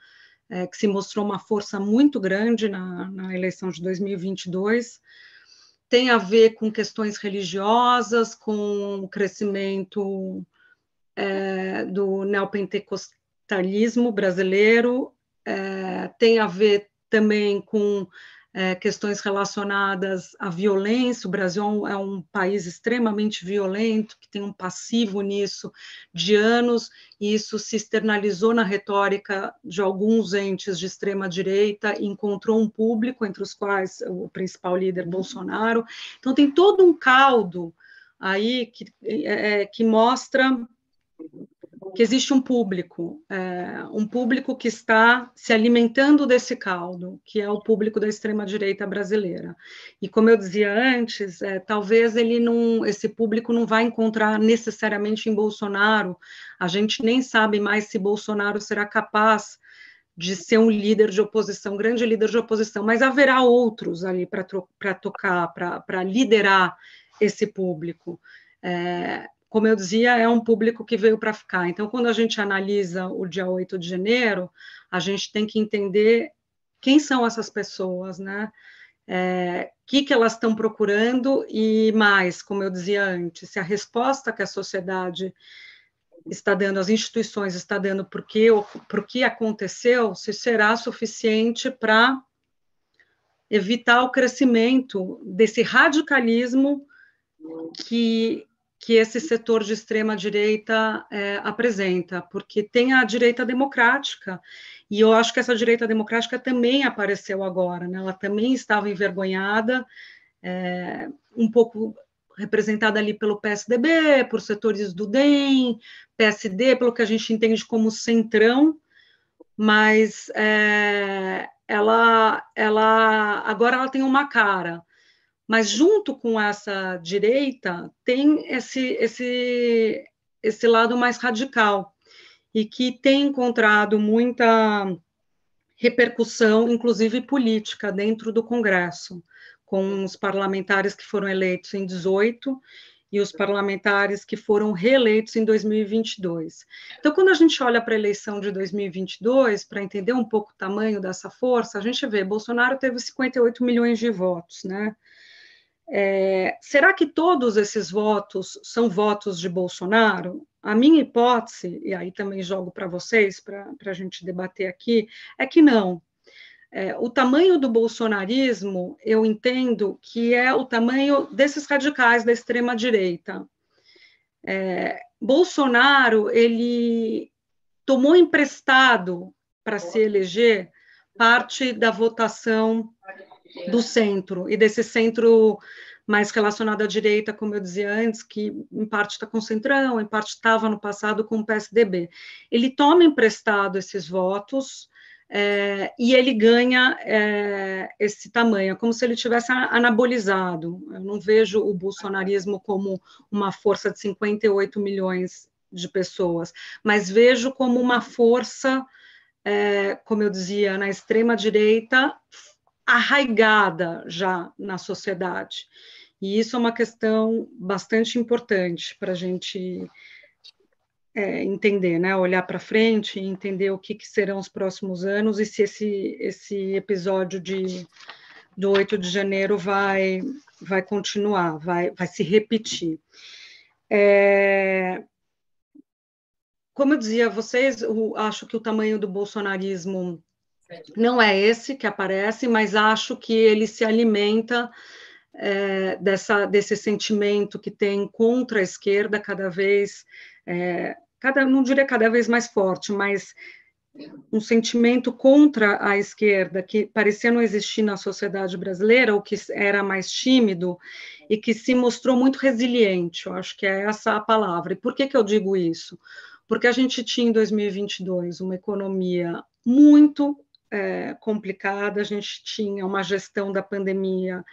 que se mostrou uma força muito grande na eleição de 2022, tem a ver com questões religiosas, com o crescimento do neopentecostalismo brasileiro, tem a ver também com questões relacionadas à violência. O Brasil é um país extremamente violento, que tem um passivo nisso de anos, e isso se externalizou na retórica de alguns entes de extrema-direita, encontrou um público, entre os quais o principal líder, Bolsonaro. Então, tem todo um caldo aí que mostra que existe um público que está se alimentando desse caldo, que é o público da extrema-direita brasileira. E como eu dizia antes, talvez esse público não vai encontrar necessariamente em Bolsonaro, a gente nem sabe mais se Bolsonaro será capaz de ser um líder de oposição, grande líder de oposição, mas haverá outros ali para tocar, para liderar esse público. Como eu dizia, é um público que veio para ficar. Então, quando a gente analisa o dia 8 de janeiro, a gente tem que entender quem são essas pessoas, né? Que elas estão procurando e mais, como eu dizia antes, se a resposta que a sociedade está dando, as instituições estão dando por que aconteceu, se será suficiente para evitar o crescimento desse radicalismo que esse setor de extrema-direita apresenta, porque tem a direita democrática, e eu acho que essa direita democrática também apareceu agora, né? Ela também estava envergonhada, um pouco representada ali pelo PSDB, por setores do DEM, PSD, pelo que a gente entende como centrão, mas agora ela tem uma cara. Mas junto com essa direita tem esse lado mais radical e que tem encontrado muita repercussão, inclusive política, dentro do Congresso, com os parlamentares que foram eleitos em 2018 e os parlamentares que foram reeleitos em 2022. Então, quando a gente olha para a eleição de 2022, para entender um pouco o tamanho dessa força, a gente vê, Bolsonaro teve 58 milhões de votos, né? Será que todos esses votos são votos de Bolsonaro? A minha hipótese, e aí também jogo para vocês, para a gente debater aqui, é que não. O tamanho do bolsonarismo, eu entendo que é o tamanho desses radicais da extrema-direita. Bolsonaro, ele tomou emprestado para se eleger parte da votação do centro, e desse centro mais relacionado à direita, como eu dizia antes, que em parte está com o Centrão, em parte estava no passado com o PSDB. Ele toma emprestado esses votos e ele ganha esse tamanho, como se ele tivesse anabolizado. Eu não vejo o bolsonarismo como uma força de 58 milhões de pessoas, mas vejo como uma força, como eu dizia, na extrema-direita, arraigada já na sociedade. E isso é uma questão bastante importante para a gente entender, né? Olhar para frente e entender o que serão os próximos anos e se esse episódio do 8 de janeiro vai continuar, vai se repetir. Como eu dizia a vocês, acho que o tamanho do bolsonarismo não é esse que aparece, mas acho que ele se alimenta desse sentimento que tem contra a esquerda cada vez, não diria cada vez mais forte, mas um sentimento contra a esquerda que parecia não existir na sociedade brasileira, ou que era mais tímido, e que se mostrou muito resiliente, eu acho que é essa a palavra. E por que eu digo isso? Porque a gente tinha em 2022 uma economia muito complicada, a gente tinha uma gestão da pandemia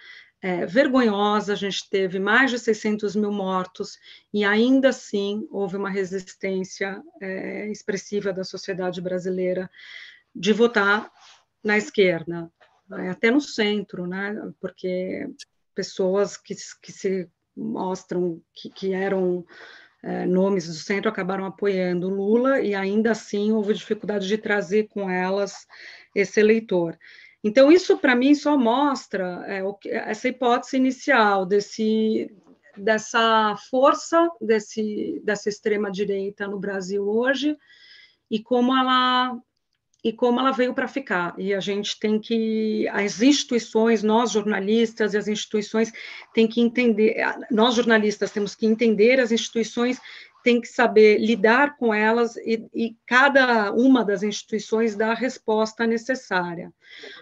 vergonhosa, a gente teve mais de 600 mil mortos e ainda assim houve uma resistência expressiva da sociedade brasileira de votar na esquerda, até no centro, né? Porque pessoas que se mostram que eram nomes do centro acabaram apoiando Lula e ainda assim houve dificuldade de trazer com elas esse eleitor. Então, isso, para mim, só mostra essa hipótese inicial dessa força dessa extrema-direita no Brasil hoje e como ela veio para ficar. E a gente tem que... As instituições, nós jornalistas e as instituições têm que entender... Nós jornalistas temos que entender, as instituições têm que saber lidar com elas e cada uma das instituições dá a resposta necessária.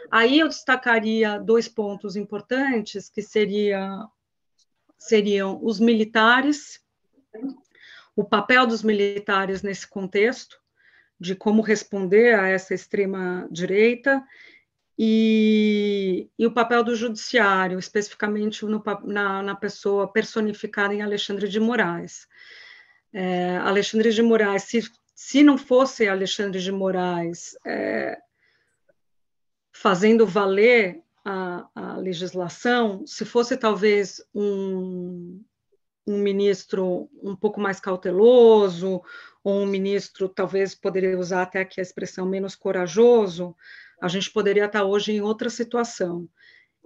Aí eu destacaria 2 pontos importantes, que seriam os militares, o papel dos militares nesse contexto, de como responder a essa extrema-direita, e o papel do judiciário, especificamente na pessoa personificada em Alexandre de Moraes. Alexandre de Moraes, se não fosse Alexandre de Moraes fazendo valer a legislação, se fosse talvez um ministro um pouco mais cauteloso, ou um ministro, talvez poderia usar até aqui a expressão menos corajoso, a gente poderia estar hoje em outra situação.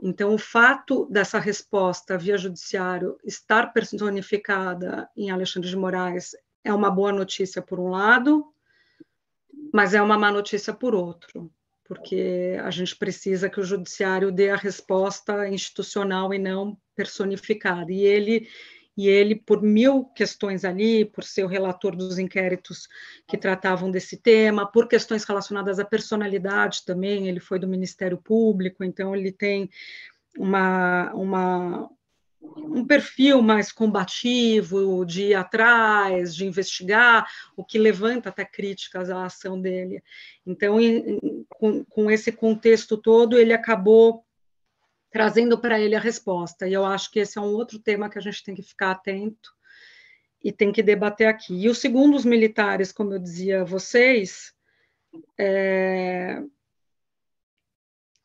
Então, o fato dessa resposta via judiciário estar personificada em Alexandre de Moraes é uma boa notícia por um lado, mas é uma má notícia por outro, porque a gente precisa que o judiciário dê a resposta institucional e não personificada. E ele, por 1000 questões ali, por ser o relator dos inquéritos que tratavam desse tema, por questões relacionadas à personalidade também, ele foi do Ministério Público, então ele tem um perfil mais combativo, de ir atrás, de investigar, o que levanta até críticas à ação dele. Então, com esse contexto todo, ele acabou trazendo para ele a resposta, e eu acho que esse é um outro tema que a gente tem que ficar atento e tem que debater aqui. E o segundo, os militares, como eu dizia a vocês,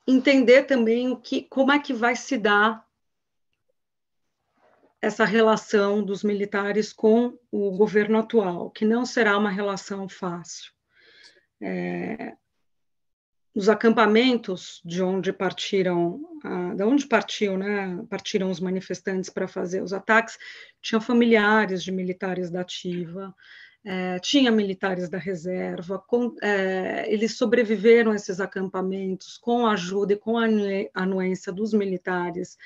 entender também como é que vai se dar essa relação dos militares com o governo atual, que não será uma relação fácil. nos acampamentos de onde partiram, né, partiram os manifestantes para fazer os ataques, tinha familiares de militares da ativa, tinha militares da reserva, eles sobreviveram a esses acampamentos com a ajuda e com a anuência dos militares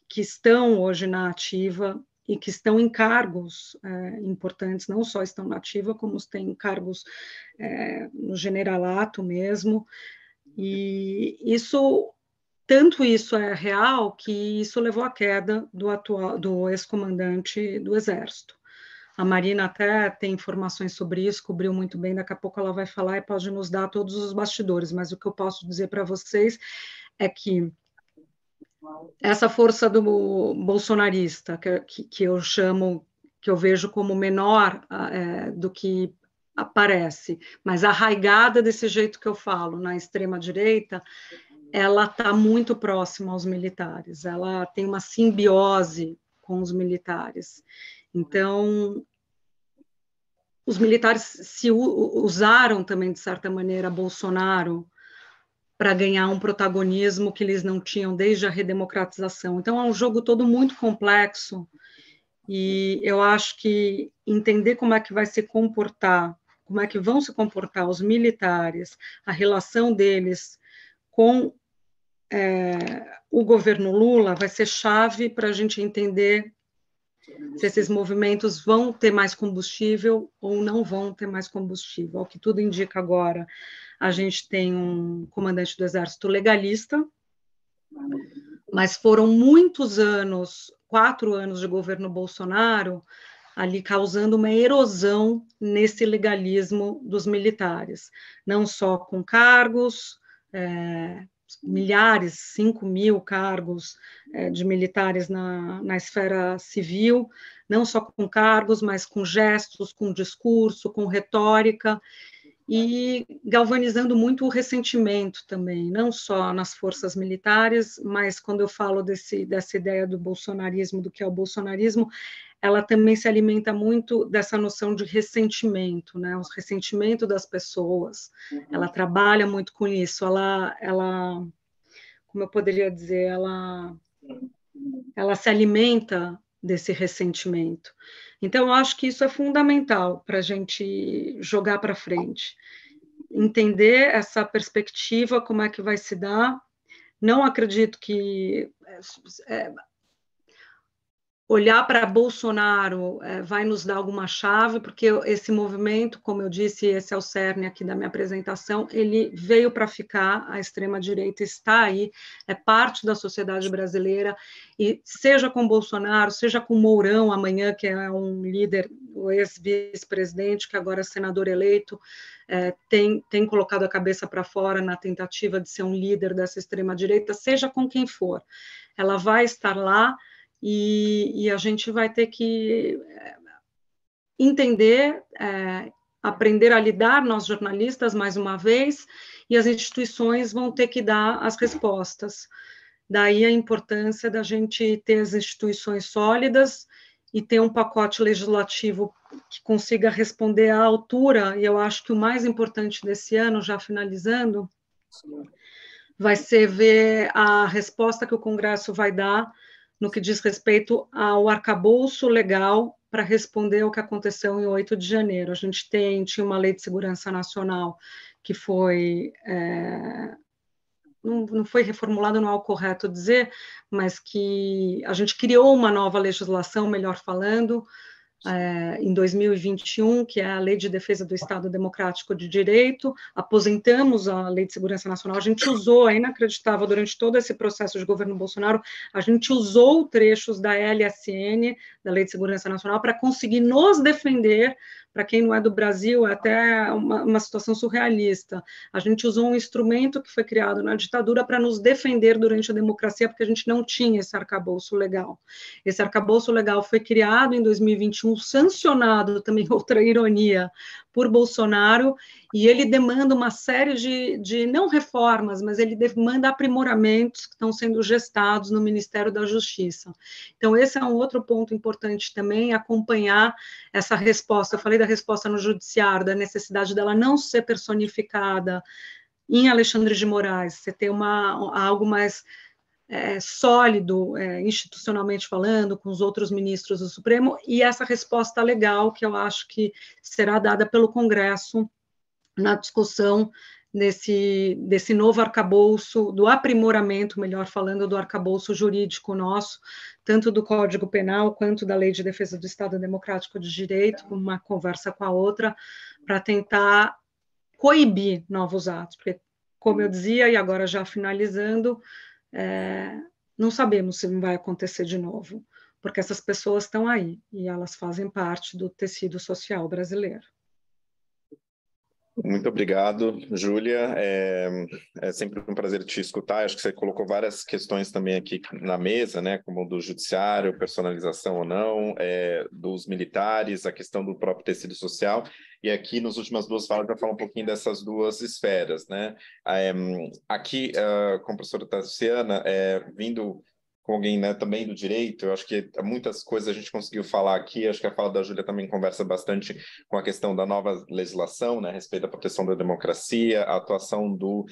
que estão hoje na ativa e que estão em cargos importantes, não só estão na ativa, como têm cargos no generalato mesmo, e tanto isso é real que isso levou à queda do ex-comandante do Exército. A Marina até tem informações sobre isso, cobriu muito bem, daqui a pouco ela vai falar e pode nos dar todos os bastidores, mas o que eu posso dizer para vocês é que essa força do bolsonarista, que eu chamo, que eu vejo como menor do que aparece, mas arraigada desse jeito que eu falo, na extrema-direita, ela está muito próxima aos militares, ela tem uma simbiose com os militares. Então, os militares se usaram também, de certa maneira, Bolsonaro para ganhar um protagonismo que eles não tinham desde a redemocratização. Então, é um jogo todo muito complexo, e eu acho que entender como é que vai se comportar, como é que vão se comportar os militares, a relação deles com o governo Lula vai ser chave para a gente entender se esses movimentos vão ter mais combustível ou não vão ter mais combustível. O que tudo indica agora, a gente tem um comandante do Exército legalista, mas foram muitos anos, 4 anos de governo Bolsonaro, ali causando uma erosão nesse legalismo dos militares, não só com cargos, milhares, 5.000 cargos de militares na esfera civil, não só com cargos, mas com gestos, com discurso, com retórica, e galvanizando muito o ressentimento também, não só nas forças militares, mas quando eu falo dessa ideia do bolsonarismo, do que é o bolsonarismo, ela também se alimenta muito dessa noção de ressentimento, né? O ressentimento das pessoas, ela trabalha muito com isso, ela como eu poderia dizer, ela se alimenta desse ressentimento. Então, eu acho que isso é fundamental para a gente jogar para frente, entender essa perspectiva, como é que vai se dar. Não acredito que olhar para Bolsonaro vai nos dar alguma chave, porque esse movimento, como eu disse, esse é o cerne aqui da minha apresentação, ele veio para ficar, a extrema-direita está aí, é parte da sociedade brasileira, e seja com Bolsonaro, seja com Mourão amanhã, que é um líder, o ex-vice-presidente, que agora é senador eleito, tem colocado a cabeça para fora na tentativa de ser um líder dessa extrema-direita, seja com quem for, ela vai estar lá, e a gente vai ter que entender, aprender a lidar, nós jornalistas, mais uma vez, e as instituições vão ter que dar as respostas. Daí a importância da gente ter as instituições sólidas e ter um pacote legislativo que consiga responder à altura, e eu acho que o mais importante desse ano, já finalizando, vai ser ver a resposta que o Congresso vai dar no que diz respeito ao arcabouço legal para responder ao que aconteceu em 8 de janeiro. A gente tinha uma lei de segurança nacional que foi, não foi reformulada, não é o correto dizer, mas que a gente criou uma nova legislação, melhor falando, em 2021, que é a Lei de Defesa do Estado Democrático de Direito, aposentamos a Lei de Segurança Nacional, a gente usou, é inacreditável, durante todo esse processo de governo Bolsonaro, a gente usou trechos da LSN, da Lei de Segurança Nacional, para conseguir nos defender. Para quem não é do Brasil, é até uma situação surrealista. A gente usou um instrumento que foi criado na ditadura para nos defender durante a democracia, porque a gente não tinha esse arcabouço legal. Esse arcabouço legal foi criado em 2021, sancionado, também outra ironia, por Bolsonaro, e ele demanda uma série de não reformas, mas ele demanda aprimoramentos que estão sendo gestados no Ministério da Justiça. Então, esse é um outro ponto importante também, acompanhar essa resposta. Eu falei da resposta no judiciário, da necessidade dela não ser personificada em Alexandre de Moraes, você ter algo mais sólido, institucionalmente falando, com os outros ministros do Supremo, e essa resposta legal que eu acho que será dada pelo Congresso na discussão desse novo arcabouço, do aprimoramento, melhor falando, do arcabouço jurídico nosso, tanto do Código Penal quanto da Lei de Defesa do Estado Democrático de Direito, uma conversa com a outra, para tentar coibir novos atos, porque, como eu dizia, e agora já finalizando, não sabemos se vai acontecer de novo, porque essas pessoas estão aí, e elas fazem parte do tecido social brasileiro. Muito obrigado, Júlia. É sempre um prazer te escutar. Acho que você colocou várias questões também aqui na mesa, né, como do judiciário, personalização ou não, dos militares, a questão do próprio tecido social. E aqui, nas últimas duas falas, eu vou falar um pouquinho dessas duas esferas, né? Aqui, com a professora Tassiana, vindo com alguém, né, também do direito, eu acho que muitas coisas a gente conseguiu falar aqui, acho que a fala da Júlia também conversa bastante com a questão da nova legislação, né, a respeito da proteção da democracia, a atuação do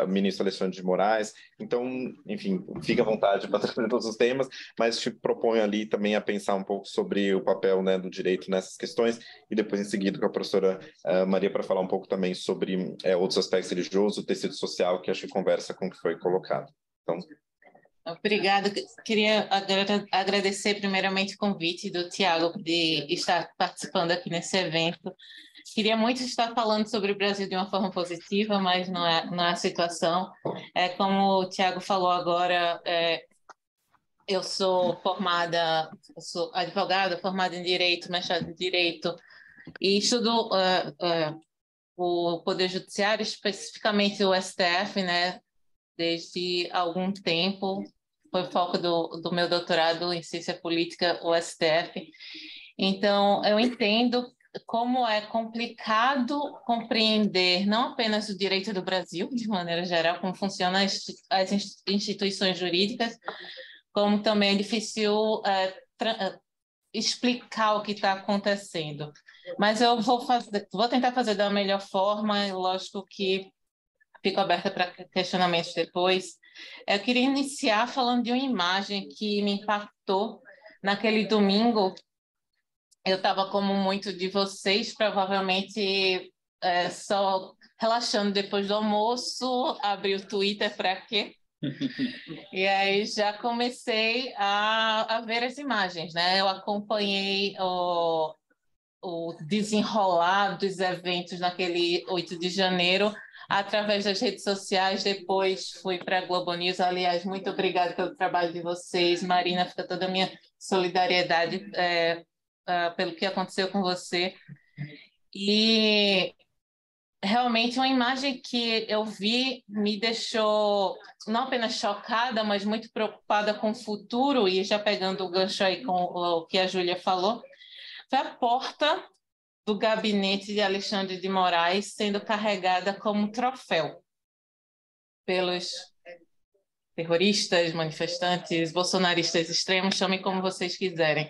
ministro Alexandre de Moraes. Então, enfim, fica à vontade para trazer todos os temas, mas te proponho ali também a pensar um pouco sobre o papel, né, do direito nessas questões, e depois em seguida com a professora Maria para falar um pouco também sobre outros aspectos religiosos, o tecido social, que acho que conversa com o que foi colocado. Então... Obrigada. Queria agradecer primeiramente o convite do Tiago de estar participando aqui nesse evento. Queria muito estar falando sobre o Brasil de uma forma positiva, mas não é a situação. Como o Tiago falou agora, eu sou advogada, formada em Direito, mestrado em Direito, e estudo o Poder Judiciário, especificamente o STF, né, desde algum tempo. Foi o foco do meu doutorado em ciência política, o STF. Então, eu entendo como é complicado compreender não apenas o direito do Brasil, de maneira geral, como funcionam as instituições jurídicas, como também é difícil explicar o que está acontecendo. Mas eu vou tentar fazer da melhor forma, e lógico que fico aberta para questionamentos depois. Eu queria iniciar falando de uma imagem que me impactou naquele domingo. Eu estava, como muitos de vocês, provavelmente só relaxando depois do almoço, abri o Twitter para quê? E aí já comecei a ver as imagens, né? Eu acompanhei o desenrolar dos eventos naquele 8 de janeiro, através das redes sociais. Depois fui para a Globo News. Aliás, muito obrigada pelo trabalho de vocês. Marina, fica toda a minha solidariedade pelo que aconteceu com você. E realmente uma imagem que eu vi me deixou não apenas chocada, mas muito preocupada com o futuro, e já pegando o gancho aí com o que a Júlia falou, foi a porta do gabinete de Alexandre de Moraes sendo carregada como troféu pelos terroristas, manifestantes, bolsonaristas extremos, chamem como vocês quiserem.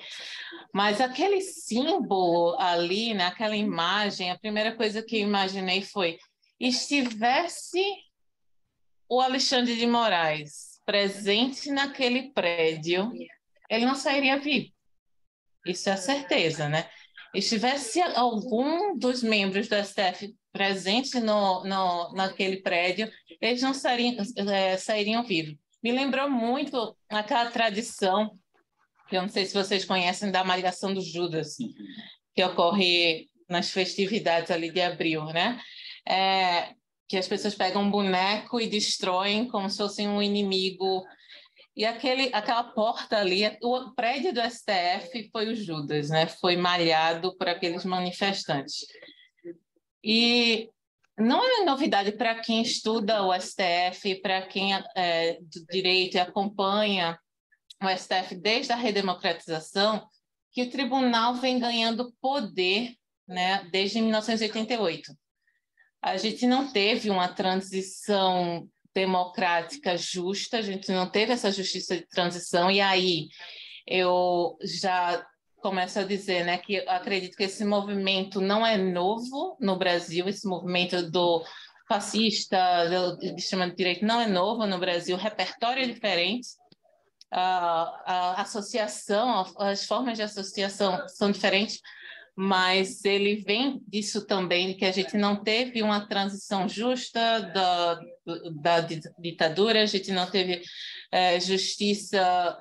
Mas aquele símbolo ali, naquela imagem, a primeira coisa que eu imaginei foi: estivesse o Alexandre de Moraes presente naquele prédio, ele não sairia vivo. Isso é certeza, né? Estivesse algum dos membros do STF presente naquele prédio, eles não sairiam vivos. Me lembrou muito aquela tradição, que eu não sei se vocês conhecem, da Malhação do Judas, que ocorre nas festividades ali de abril, né? Que as pessoas pegam um boneco e destroem como se fosse um inimigo. E aquela porta ali, o prédio do STF foi o Judas, né? Foi malhado por aqueles manifestantes. E não é novidade para quem estuda o STF, para quem é do direito e acompanha o STF desde a redemocratização, que o tribunal vem ganhando poder, né, desde 1988. A gente não teve uma transição democrática justa, a gente não teve essa justiça de transição, e aí eu já começo a dizer, né, que eu acredito que esse movimento não é novo no Brasil, esse movimento fascista, de extrema-direita, não é novo no Brasil, o repertório é diferente, a associação, as formas de associação são diferentes, mas ele vem disso também, que a gente não teve uma transição justa da ditadura, a gente não teve justiça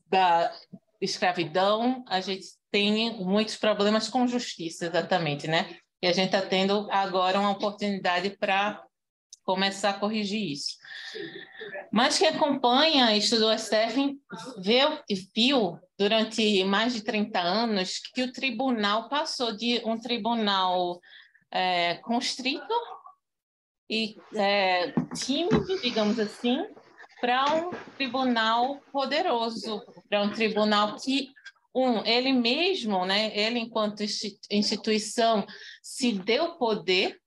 da escravidão, a gente tem muitos problemas com justiça, exatamente, né? E a gente está tendo agora uma oportunidade para começar a corrigir isso. Mas quem acompanha, estudou o STF, viu durante mais de 30 anos que o tribunal passou de um tribunal constrito e tímido, digamos assim, para um tribunal poderoso, para um tribunal que ele mesmo, né, ele enquanto instituição, se deu poder,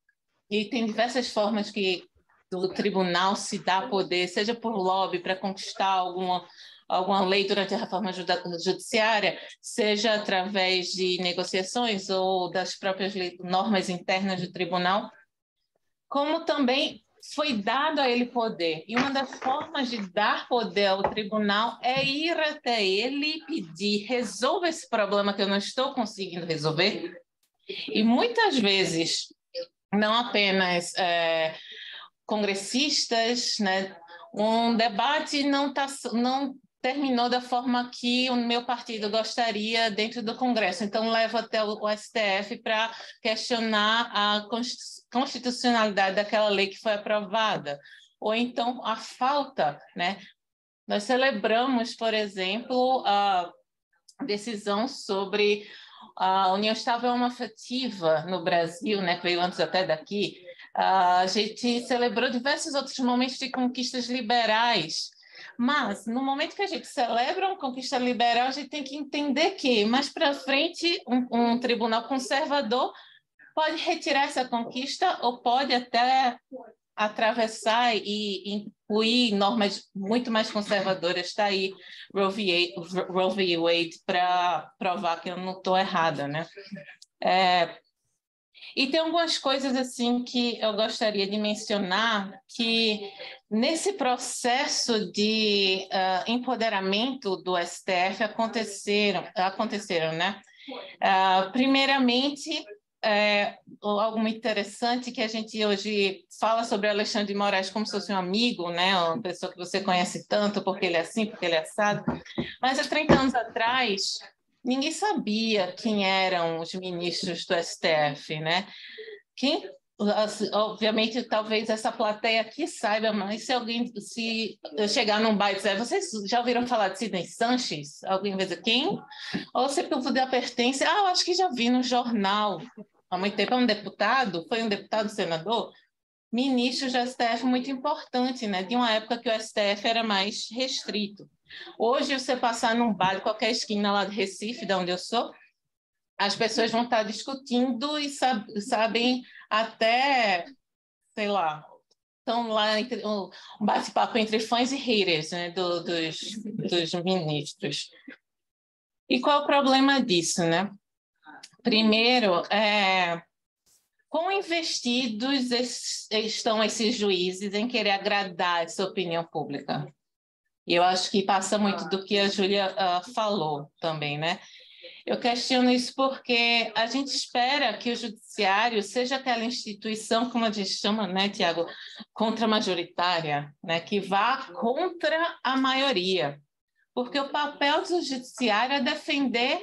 e tem diversas formas que o tribunal se dá poder, seja por lobby para conquistar alguma lei durante a reforma judiciária, seja através de negociações ou das próprias normas internas do tribunal, como também foi dado a ele poder. E uma das formas de dar poder ao tribunal é ir até ele e pedir: resolva esse problema que eu não estou conseguindo resolver. E muitas vezes, não apenas congressistas, né? Um debate não terminou da forma que o meu partido gostaria dentro do Congresso. Então, levo até o STF para questionar a constitucionalidade daquela lei que foi aprovada. Ou então, a falta, né? Nós celebramos, por exemplo, a decisão sobre a união estável homoafetiva no Brasil, né, que veio antes até daqui. A gente celebrou diversos outros momentos de conquistas liberais, mas no momento que a gente celebra uma conquista liberal, a gente tem que entender que mais para frente um tribunal conservador pode retirar essa conquista ou pode até atravessar e incluir normas muito mais conservadoras. Está aí Roe v. Wade para provar que eu não estou errada, né? E tem algumas coisas assim que eu gostaria de mencionar que nesse processo de empoderamento do STF aconteceram, né? Primeiramente, algo muito interessante que a gente hoje fala sobre Alexandre de Moraes como se fosse um amigo, né? Uma pessoa que você conhece tanto porque ele é assim, porque ele é assado. Mas há 30 anos atrás, ninguém sabia quem eram os ministros do STF, né? Obviamente, talvez essa plateia aqui saiba, mas se eu chegar num bar e dizer: vocês já ouviram falar de Sidney Sanches? Alguém vai dizer quem? Ou se puder pertence, eu acho que já vi no jornal. Há muito tempo, foi um deputado, senador, ministro do STF muito importante, né? De uma época que o STF era mais restrito. Hoje, você passar num bar, qualquer esquina lá de Recife, de onde eu sou, as pessoas vão estar discutindo e sabem até, sei lá, estão lá um bate-papo entre fãs e haters, né, dos ministros. E qual é o problema disso, né? Primeiro, quão investidos estão esses juízes em querer agradar essa opinião pública? E eu acho que passa muito do que a Júlia falou também, né? Eu questiono isso porque a gente espera que o judiciário seja aquela instituição, como a gente chama, né, Tiago, contra-majoritária, né, que vá contra a maioria. Porque o papel do judiciário é defender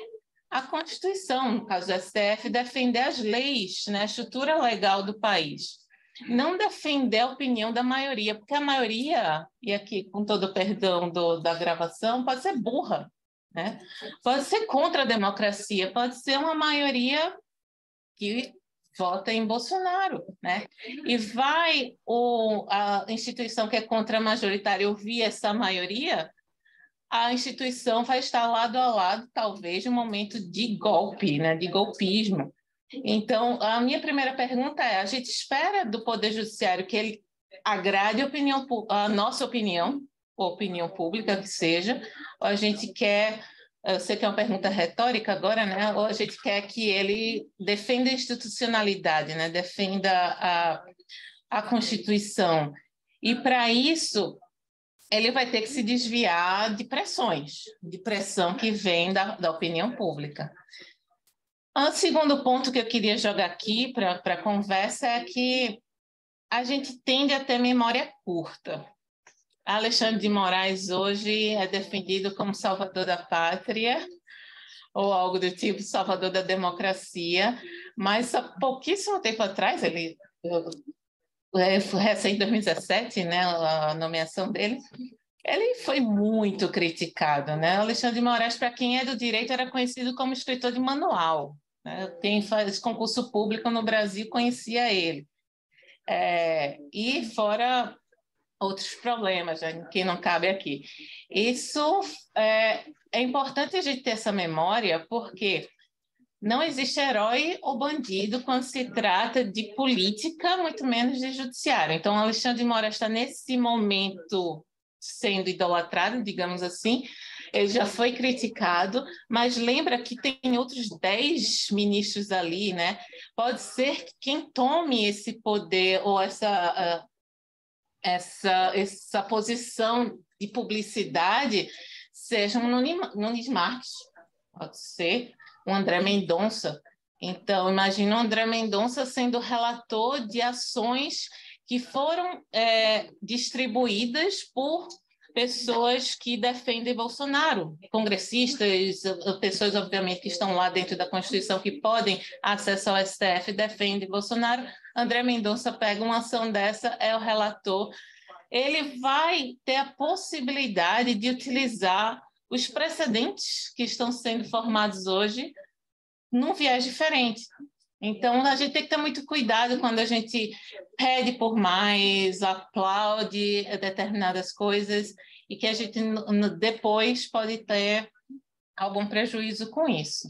a Constituição, no caso do STF, defender as leis, né, a estrutura legal do país. Não defender a opinião da maioria, porque a maioria, e aqui com todo o perdão da gravação, pode ser burra, né? Pode ser contra a democracia, pode ser uma maioria que vota em Bolsonaro, né? E vai a instituição que é contra-majoritária ouvir essa maioria, a instituição vai estar lado a lado, talvez, num momento de golpe, né? De golpismo. Então, a minha primeira pergunta é: a gente espera do Poder Judiciário que ele agrade a nossa opinião, ou opinião pública que seja, ou a gente quer, eu sei que é uma pergunta retórica agora, né? Ou a gente quer que ele defenda a institucionalidade, né? Defenda a Constituição. E, para isso, ele vai ter que se desviar de pressões, de pressão que vem da opinião pública. O segundo ponto que eu queria jogar aqui para a conversa é que a gente tende a ter memória curta. Alexandre de Moraes hoje é defendido como salvador da pátria, ou algo do tipo, salvador da democracia, mas há pouquíssimo tempo atrás, foi recém em 2017, né, a nomeação dele, ele foi muito criticado, né? Alexandre de Moraes, para quem é do direito, era conhecido como escritor de manual, né? Quem faz concurso público no Brasil conhecia ele. E fora outros problemas, né, que não cabe aqui. Isso é importante a gente ter essa memória, porque não existe herói ou bandido quando se trata de política, muito menos de judiciário. Então, Alexandre de Moraes está nesse momento sendo idolatrado, digamos assim. Ele já foi criticado, mas lembra que tem outros 10 ministros ali, né? Pode ser que quem tome esse poder ou essa posição de publicidade seja um Nunes Marques, pode ser um André Mendonça. Então, imagina o André Mendonça sendo relator de ações que foram distribuídas por pessoas que defendem Bolsonaro, congressistas, pessoas, obviamente, que estão lá dentro da Constituição, que podem acesso ao STF, defendem Bolsonaro. André Mendonça pega uma ação dessa, é o relator. Ele vai ter a possibilidade de utilizar os precedentes que estão sendo formados hoje num viés diferente. Então, a gente tem que ter muito cuidado quando a gente pede por mais, aplaude determinadas coisas e que a gente depois pode ter algum prejuízo com isso.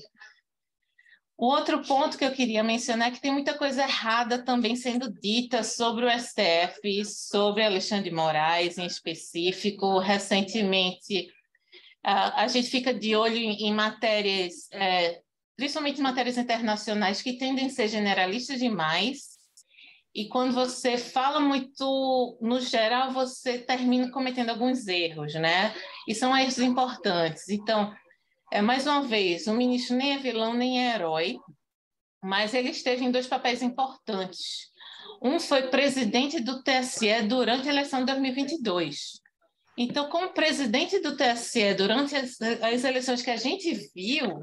O outro ponto que eu queria mencionar é que tem muita coisa errada também sendo dita sobre o STF, sobre Alexandre de Moraes em específico. Recentemente, a gente fica de olho em matérias, principalmente matérias internacionais, que tendem a ser generalistas demais, e quando você fala muito no geral, você termina cometendo alguns erros, né? E são erros importantes. Então, mais uma vez, o ministro nem é vilão, nem é herói, mas ele esteve em 2 papéis importantes. Um foi presidente do TSE durante a eleição de 2022. Então, como presidente do TSE durante as eleições que a gente viu,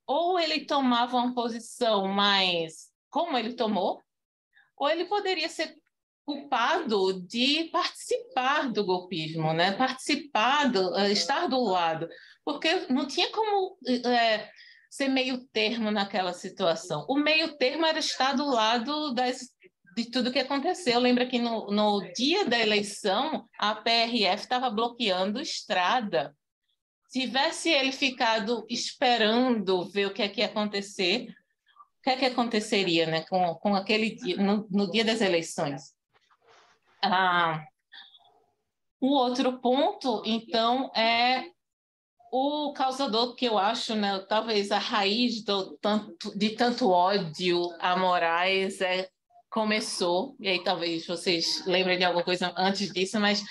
ou ele tomava uma posição mais como ele tomou, ou ele poderia ser culpado de participar do golpismo, né? Estar do lado, porque não tinha como ser meio termo naquela situação. O meio termo era estar do lado de tudo que aconteceu. Lembra que no dia da eleição, a PRF estava bloqueando estrada. Se tivesse ele ficado esperando ver o que é que ia acontecer, o que é que aconteceria, né, com aquele dia, no dia das eleições? O outro ponto, então, é o causador, que eu acho, né, talvez a raiz de tanto ódio a Moraes começou, e aí talvez vocês lembrem de alguma coisa antes disso, mas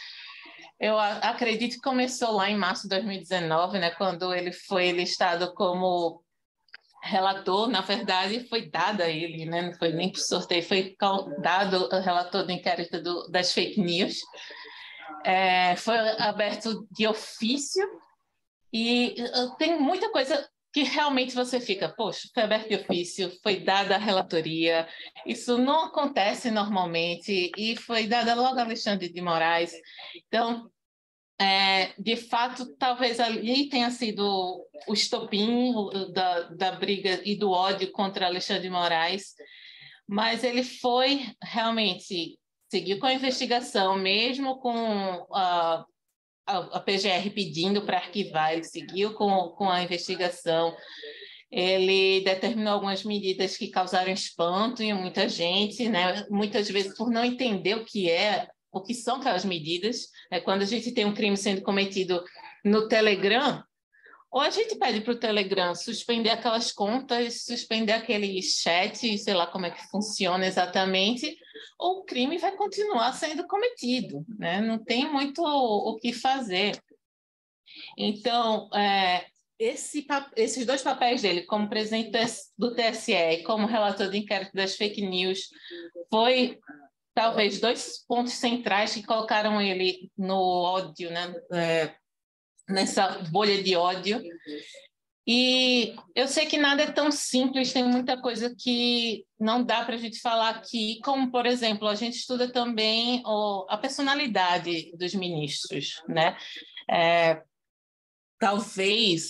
eu acredito que começou lá em março de 2019, né, quando ele foi listado como relator. Na verdade, foi dado a ele, né, não foi nem por sorteio, foi dado o relator do inquérito das fake news. Foi aberto de ofício, e tem muita coisa que realmente você fica, poxa, foi aberto de ofício, foi dada a relatoria, isso não acontece normalmente, e foi dada logo a Alexandre de Moraes. Então, de fato, talvez ali tenha sido o estopim da briga e do ódio contra Alexandre de Moraes, mas ele foi realmente, seguiu com a investigação, mesmo com a PGR pedindo para arquivar, ele seguiu com a investigação, ele determinou algumas medidas que causaram espanto em muita gente, né? Muitas vezes por não entender o que são aquelas medidas. Quando a gente tem um crime sendo cometido no Telegram, ou a gente pede para o Telegram suspender aquelas contas, suspender aquele chat, sei lá como é que funciona exatamente, ou o crime vai continuar sendo cometido, né? Não tem muito o que fazer. Então, esses dois papéis dele, como presidente do TSE e como relator do inquérito das fake news, foi talvez dois pontos centrais que colocaram ele no ódio, né? Nessa bolha de ódio. E eu sei que nada é tão simples, tem muita coisa que não dá para a gente falar aqui, como, por exemplo, a gente estuda também a personalidade dos ministros, né? Talvez,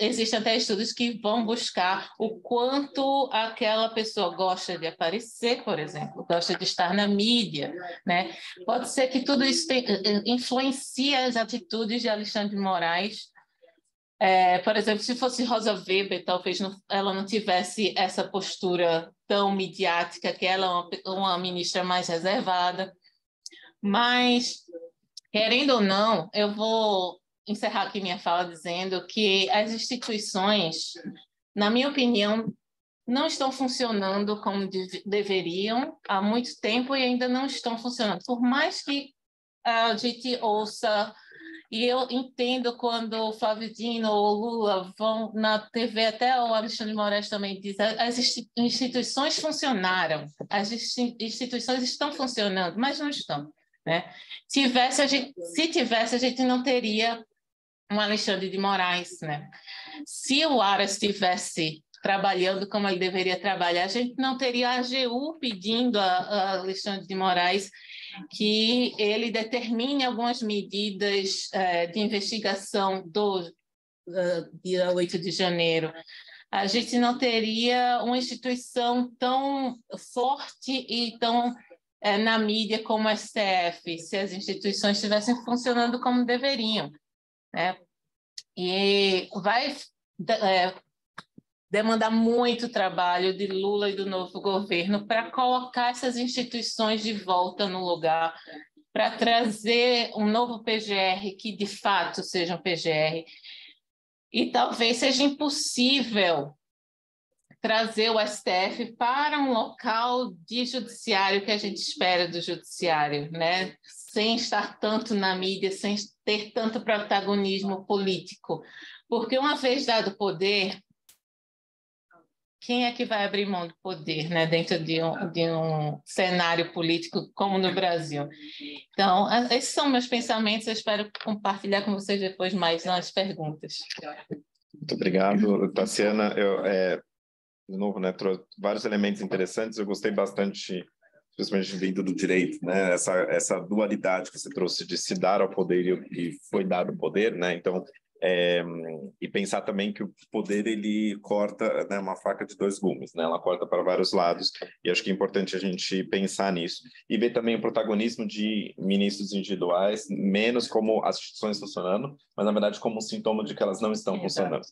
existem até estudos que vão buscar o quanto aquela pessoa gosta de aparecer, por exemplo, gosta de estar na mídia, né? Pode ser que tudo isso influencie as atitudes de Alexandre de Moraes. Por exemplo, se fosse Rosa Weber, talvez ela não tivesse essa postura tão midiática, que ela é uma ministra mais reservada. Mas, querendo ou não, eu vou encerrar aqui minha fala dizendo que as instituições, na minha opinião, não estão funcionando como deveriam há muito tempo e ainda não estão funcionando. Por mais que a gente ouça, e eu entendo quando o Flávio Dino ou o Lula vão na TV, até o Alexandre de Moraes também diz, as instituições funcionaram, as instituições estão funcionando, mas não estão, né? Se tivesse, a gente não teria um Alexandre de Moraes, né? Se o Aras estivesse trabalhando como ele deveria trabalhar, a gente não teria a AGU pedindo a Alexandre de Moraes que ele determine algumas medidas de investigação do dia 8 de janeiro. A gente não teria uma instituição tão forte e tão na mídia como o STF, se as instituições estivessem funcionando como deveriam, né? E vai demandar muito trabalho de Lula e do novo governo para colocar essas instituições de volta no lugar, para trazer um novo PGR que, de fato, seja um PGR. E talvez seja impossível trazer o STF para um local de judiciário que a gente espera do judiciário, né? Sem estar tanto na mídia, sem ter tanto protagonismo político. Porque uma vez dado o poder, quem é que vai abrir mão do poder, né, dentro de um cenário político como no Brasil? Então, esses são meus pensamentos, eu espero compartilhar com vocês depois mais nas perguntas. Muito obrigado, Tassiana. De novo, né, trouxe vários elementos interessantes, eu gostei bastante, principalmente vindo do direito, né, essa dualidade que você trouxe de se dar ao poder e foi dado o poder, né, então, e pensar também que o poder, ele corta, né, uma faca de dois gumes, né, ela corta para vários lados, e acho que é importante a gente pensar nisso, e ver também o protagonismo de ministros individuais, menos como as instituições funcionando, mas, na verdade, como um sintoma de que elas não estão funcionando.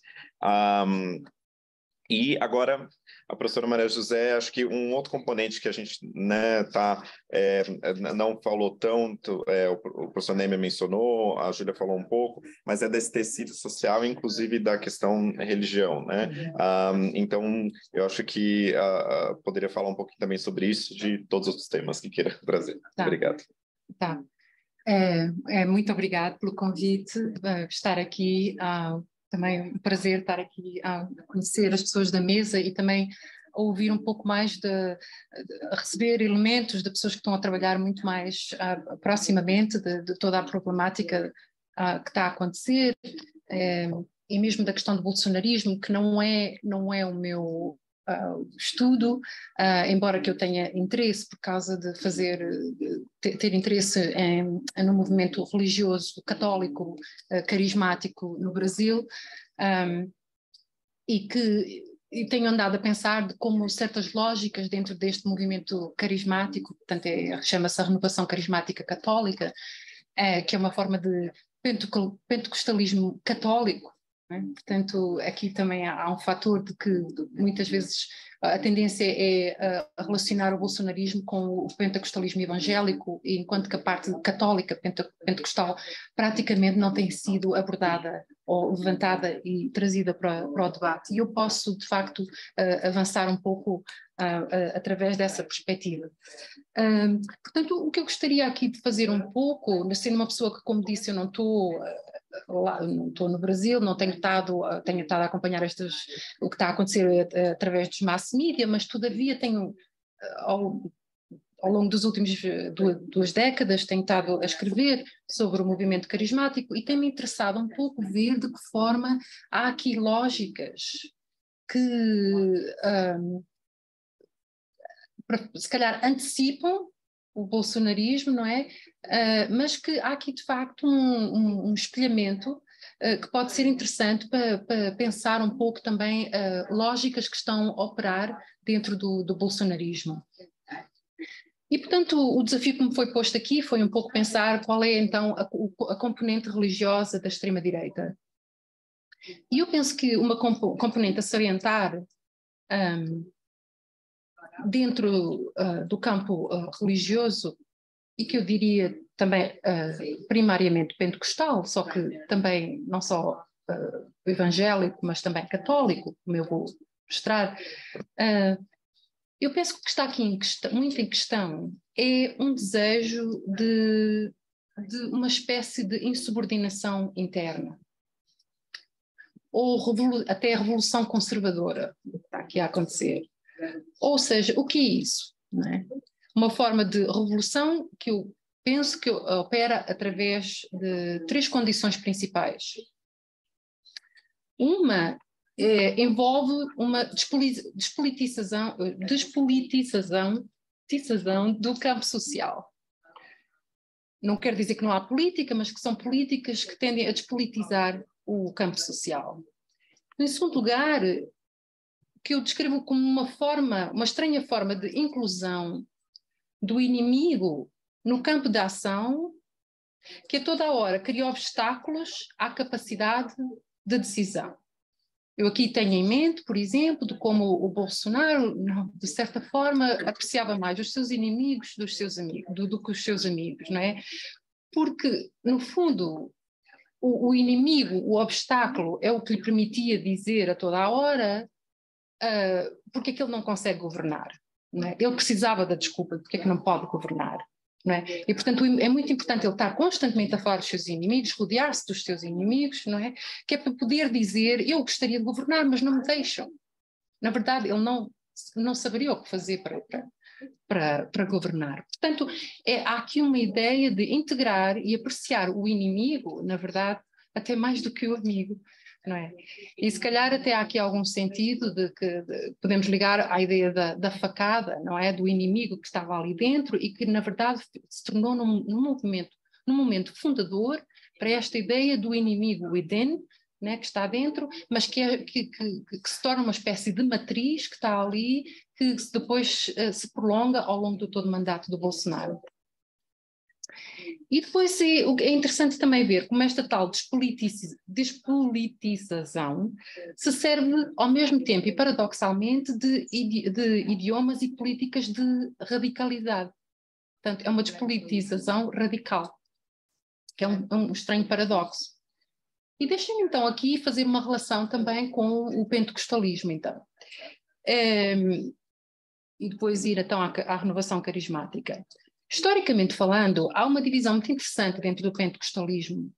E agora, a professora Maria José, acho que um outro componente que a gente, né, não falou tanto, o professor Neymer mencionou, a Júlia falou um pouco, mas é desse tecido social, inclusive da questão religião, né? Então, eu acho que poderia falar um pouquinho também sobre isso, de todos os temas que queira trazer. Tá. Obrigado. Tá. Muito obrigado pelo convite, estar aqui. Também um prazer estar aqui a conhecer as pessoas da mesa e também a ouvir um pouco mais a receber elementos de pessoas que estão a trabalhar muito mais proximamente de toda a problemática que está a acontecer, e mesmo da questão do bolsonarismo, que não é o meu estudo, embora que eu tenha interesse por causa de ter interesse no movimento religioso católico carismático no Brasil, e tenho andado a pensar de como certas lógicas dentro deste movimento carismático, portanto chama-se a renovação carismática católica, que é uma forma de pentecostalismo católico, não é? Portanto, aqui também há um fator de que muitas vezes a tendência é relacionar o bolsonarismo com o pentecostalismo evangélico, enquanto que a parte católica pentecostal praticamente não tem sido abordada ou levantada e trazida para o debate. E eu posso, de facto, avançar um pouco através dessa perspectiva. Portanto, o que eu gostaria aqui de fazer um pouco, sendo uma pessoa que, como disse, eu não estou no Brasil, não tenho estado a acompanhar o que está a acontecer através dos mass media, mas todavia tenho, ao longo dos últimos 2 décadas, tenho estado a escrever sobre o movimento carismático e tem-me interessado um pouco ver de que forma há aqui lógicas que se calhar antecipam o bolsonarismo, não é? Mas que há aqui, de facto, um espelhamento que pode ser interessante para pensar um pouco também lógicas que estão a operar dentro do bolsonarismo. E, portanto, o desafio que me foi posto aqui foi um pouco pensar qual é, então, a componente religiosa da extrema-direita. E eu penso que uma componente a salientar dentro do campo religioso, e que eu diria também primariamente pentecostal, só que também não só evangélico, mas também católico, como eu vou mostrar, eu penso que o que está aqui muito em questão é um desejo de uma espécie de insubordinação interna, ou até a revolução conservadora que está aqui a acontecer. Ou seja, o que é isso? Não é? Uma forma de revolução que eu penso que opera através de 3 condições principais. Uma envolve uma despolitização do campo social. Não quer dizer que não há política, mas que são políticas que tendem a despolitizar o campo social. Em segundo lugar, que eu descrevo como uma estranha forma de inclusão do inimigo no campo da ação, que a toda a hora cria obstáculos à capacidade de decisão. Eu aqui tenho em mente, por exemplo, de como o Bolsonaro, de certa forma, apreciava mais os seus inimigos do que os seus amigos, não é? Porque, no fundo, o inimigo, o obstáculo, é o que lhe permitia dizer a toda a hora porque é que ele não consegue governar. Não é? Ele precisava da desculpa de porque é que não pode governar. Não é? E, portanto, é muito importante ele estar constantemente a falar dos seus inimigos, rodear-se dos seus inimigos, não é? Que é para poder dizer, eu gostaria de governar, mas não me deixam. Na verdade, ele não saberia o que fazer para governar. Portanto, há aqui uma ideia de integrar e apreciar o inimigo, na verdade, até mais do que o amigo. Não é? E se calhar até há aqui algum sentido de que podemos ligar à ideia da facada, não é? Do inimigo que estava ali dentro e que na verdade se tornou num momento fundador para esta ideia do inimigo within, né, que está dentro, mas que se torna uma espécie de matriz que está ali, que depois se prolonga ao longo do todo o mandato do Bolsonaro. E depois é interessante também ver como esta tal despolitização se serve ao mesmo tempo e paradoxalmente de idiomas e políticas de radicalidade. Portanto, é uma despolitização radical, que é um estranho paradoxo. E deixem-me então aqui fazer uma relação também com o pentecostalismo, então. E depois ir então à renovação carismática. Historicamente falando, há uma divisão muito interessante dentro do pentecostalismo,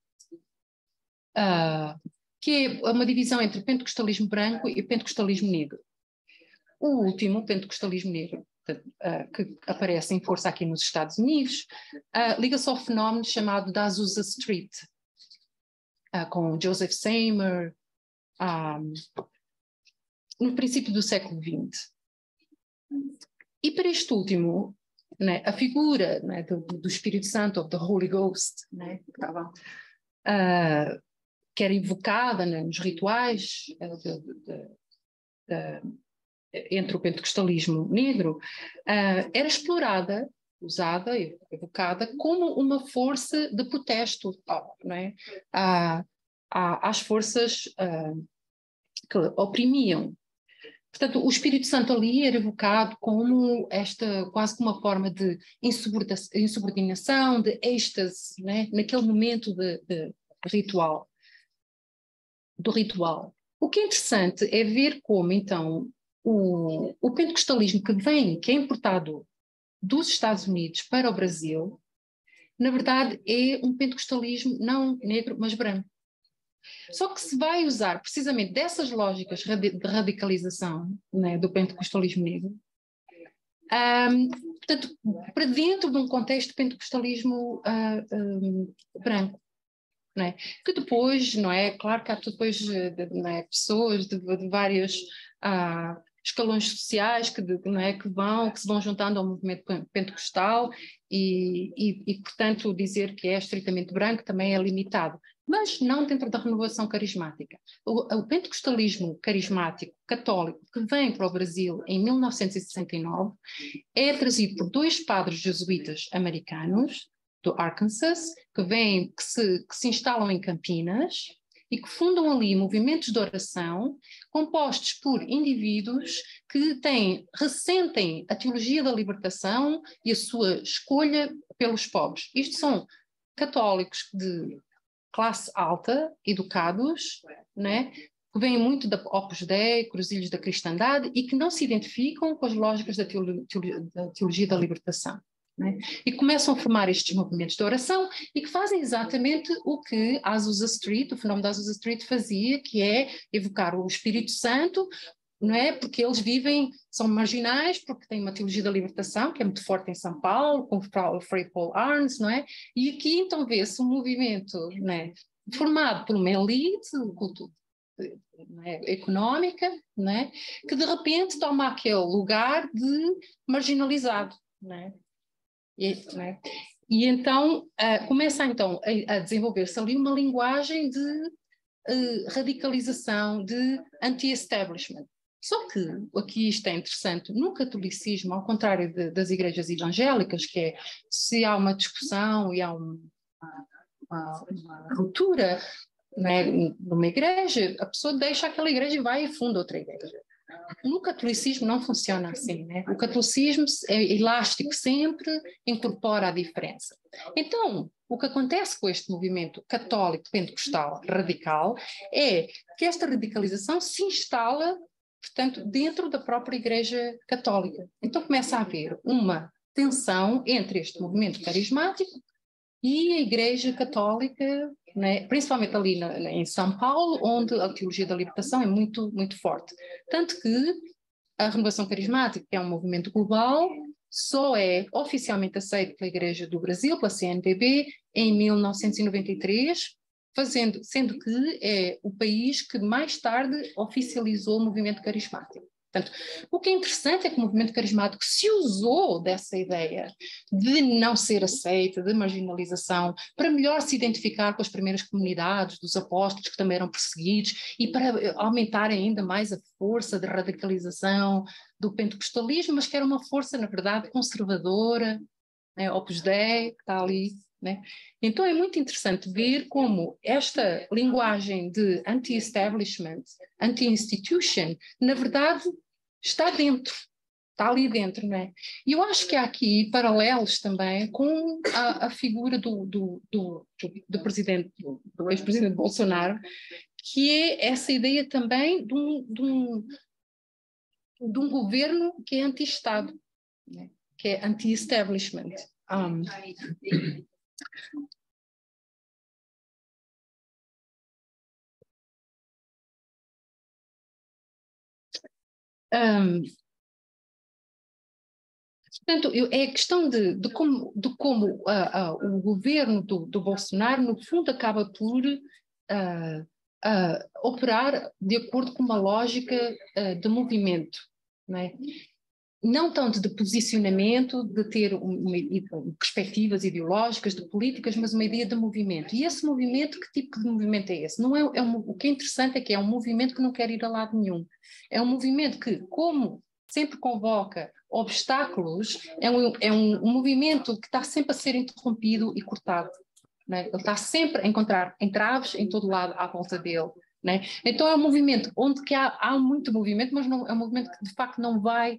que é uma divisão entre pentecostalismo branco e pentecostalismo negro. O último, o pentecostalismo negro, que aparece em força aqui nos Estados Unidos, liga-se ao fenómeno chamado da Azusa Street, com Joseph Seymour, no princípio do século XX. E para este último, né, a figura, né, do Espírito Santo, ou do Holy Ghost, né, que era invocada, né, nos rituais entre o pentecostalismo negro, era explorada, usada, evocada como uma força de protesto, né, às forças que oprimiam. Portanto, o Espírito Santo ali era evocado como quase como uma forma de insubordinação, de êxtase, né? Naquele momento do ritual. O que é interessante é ver como, então, o pentecostalismo que é importado dos Estados Unidos para o Brasil, na verdade é um pentecostalismo não negro, mas branco. Só que se vai usar precisamente dessas lógicas de radicalização, né, do pentecostalismo negro, portanto, para dentro de um contexto de pentecostalismo branco. Não é? Que depois, não é? Claro que há depois não é, pessoas de vários escalões sociais que se vão juntando ao movimento pentecostal e, portanto, dizer que é estritamente branco também é limitado, mas não dentro da renovação carismática. O pentecostalismo carismático católico que vem para o Brasil em 1969 é trazido por 2 padres jesuítas americanos do Arkansas, que se instalam em Campinas e que fundam ali movimentos de oração compostos por indivíduos que ressentem a teologia da libertação e a sua escolha pelos pobres. Isto são católicos de classe alta, educados, né, que vêm muito da Opus Dei, Cruzilhos da Cristandade e que não se identificam com as lógicas da teologia da libertação. Né? E começam a formar estes movimentos de oração e que fazem exatamente o que Azusa Street, o fenómeno da Azusa Street fazia, que é evocar o Espírito Santo, não é? Porque eles são marginais, porque têm uma teologia da libertação, que é muito forte em São Paulo, com o Frei Paul Arns, não é? E aqui então vê-se um movimento, não é? Formado por uma elite não é? Económica, não é? Que de repente toma aquele lugar de marginalizado, não é? E então começa então a desenvolver-se ali uma linguagem de radicalização, de anti-establishment. Só que aqui isto é interessante, no catolicismo, ao contrário das igrejas evangélicas, que é se há uma discussão e há uma ruptura, né, numa igreja, a pessoa deixa aquela igreja e vai e funda outra igreja. No catolicismo não funciona assim, né? O catolicismo é elástico, sempre incorpora a diferença. Então, o que acontece com este movimento católico pentecostal radical é que esta radicalização se instala, portanto, dentro da própria Igreja Católica. Então começa a haver uma tensão entre este movimento carismático e a Igreja Católica, né, principalmente ali em São Paulo, onde a teologia da libertação é muito, muito forte. Tanto que a renovação carismática, que é um movimento global, só é oficialmente aceito pela Igreja do Brasil, pela CNBB, em 1993, sendo que é o país que mais tarde oficializou o movimento carismático. Portanto, o que é interessante é que o movimento carismático se usou dessa ideia de não ser aceita, de marginalização, para melhor se identificar com as primeiras comunidades dos apóstolos que também eram perseguidos e para aumentar ainda mais a força de radicalização do pentecostalismo, mas que era uma força, na verdade, conservadora, né, Opus Dei, que está ali. Né? Então é muito interessante ver como esta linguagem de anti-establishment, anti-institution, na verdade está ali dentro, não é? E eu acho que há aqui paralelos também com a figura do presidente, do ex-presidente Bolsonaro, que é essa ideia também de um governo que é anti-Estado, né? Que é anti-establishment. Portanto, é a questão de como o governo do Bolsonaro, no fundo, acaba por operar de acordo com uma lógica de movimento, não é? Não tanto de posicionamento, de ter perspectivas ideológicas, de políticas, mas uma ideia de movimento. E esse movimento, que tipo de movimento é esse? Não o que é interessante é que é um movimento que não quer ir a lado nenhum. É um movimento que, como sempre convoca obstáculos, é um movimento que está sempre a ser interrompido e cortado. né? Ele está sempre a encontrar entraves em todo lado à volta dele. Né? Então é um movimento onde que há muito movimento, mas não, é um movimento que de facto não vai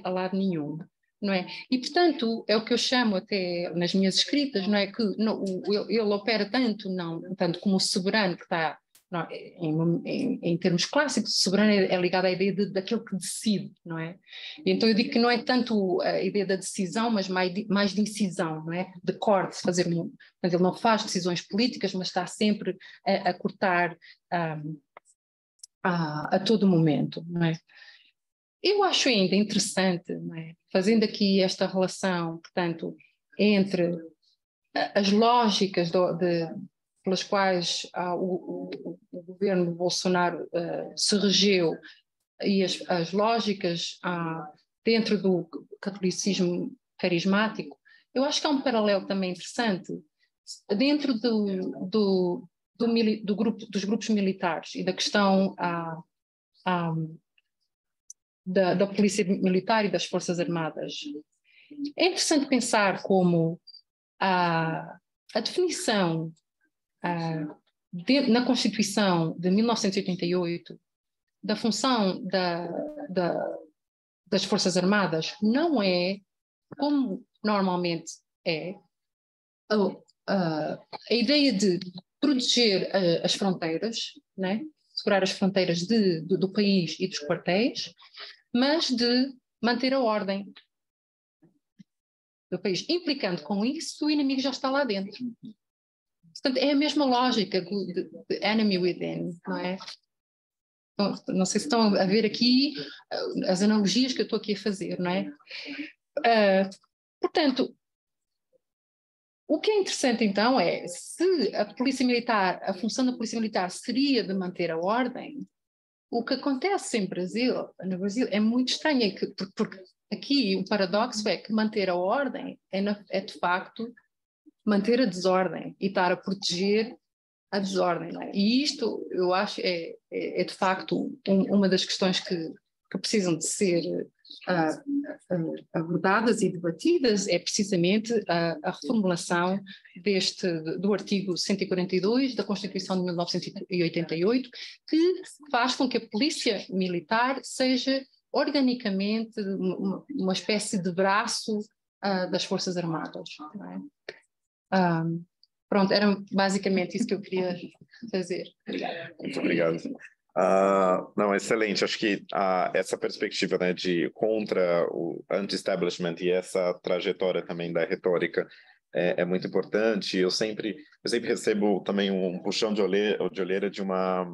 a lado nenhum. Não é? E, portanto, é o que eu chamo até nas minhas escritas, não é? Que não, ele opera tanto como o soberano que está, não, em termos clássicos, o soberano é ligado à ideia daquele que decide, não é? E então eu digo que não é tanto a ideia da decisão, mas mais de incisão, não é? De corte, portanto, ele não faz decisões políticas, mas está sempre a cortar a todo momento, não é? Eu acho ainda interessante, não é? Fazendo aqui esta relação, portanto, entre as lógicas pelas quais o governo Bolsonaro se regeu e as lógicas dentro do catolicismo carismático, eu acho que há um paralelo também interessante dentro dos grupos militares e da questão da polícia militar e das forças armadas. É interessante pensar como a definição na Constituição de 1988 da função das forças armadas não é como normalmente é a ideia de proteger as fronteiras, né? Segurar as fronteiras do país e dos quartéis, mas de manter a ordem do país, implicando com isso que o inimigo já está lá dentro. Portanto, é a mesma lógica de enemy within, não é? Não sei se estão a ver aqui as analogias que eu estou aqui a fazer, não é? Portanto, o que é interessante então é, se a função da polícia militar seria de manter a ordem, o que acontece no Brasil é muito estranho, porque aqui o paradoxo é que manter a ordem é de facto manter a desordem e estar a proteger a desordem. Não é? E isto, eu acho, é de facto uma das questões que precisam de ser abordadas e debatidas, é precisamente a reformulação do artigo 142 da Constituição de 1988, que faz com que a polícia militar seja organicamente uma espécie de braço das Forças Armadas. Não é? Pronto, era basicamente isso que eu queria fazer. Obrigada. Muito obrigado. Não, excelente. Acho que essa perspectiva, né, de contra o anti-establishment e essa trajetória também da retórica é muito importante. Eu sempre recebo também um puxão de orelha de uma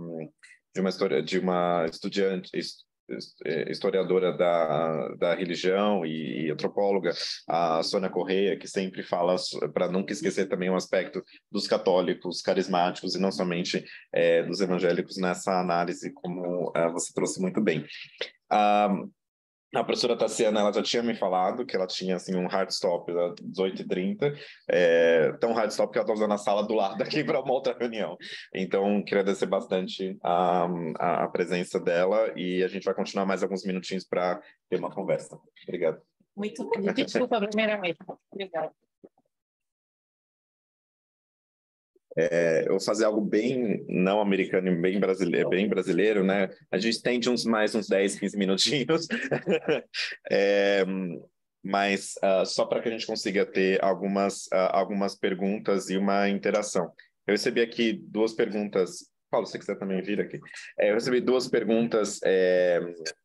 historiadora da religião e antropóloga, a Sônia Correia, que sempre fala, para nunca esquecer também o aspecto dos católicos carismáticos e não somente dos evangélicos nessa análise, como você trouxe muito bem. A professora Tassiana, ela já tinha me falado que ela tinha assim, um hard stop às 18h30, tão hard stop que ela está usando a sala do lado aqui para uma outra reunião. Então, queria agradecer bastante a presença dela e a gente vai continuar mais alguns minutinhos para ter uma conversa. Obrigado. Muito desculpa, primeiramente. Obrigada. Eu vou fazer algo bem não americano e bem brasileiro, né? A gente tende uns 10, 15 minutinhos, mas só para que a gente consiga ter algumas perguntas e uma interação. Eu recebi aqui 2 perguntas. Paulo, se você quiser também vir aqui. Eu recebi 2 perguntas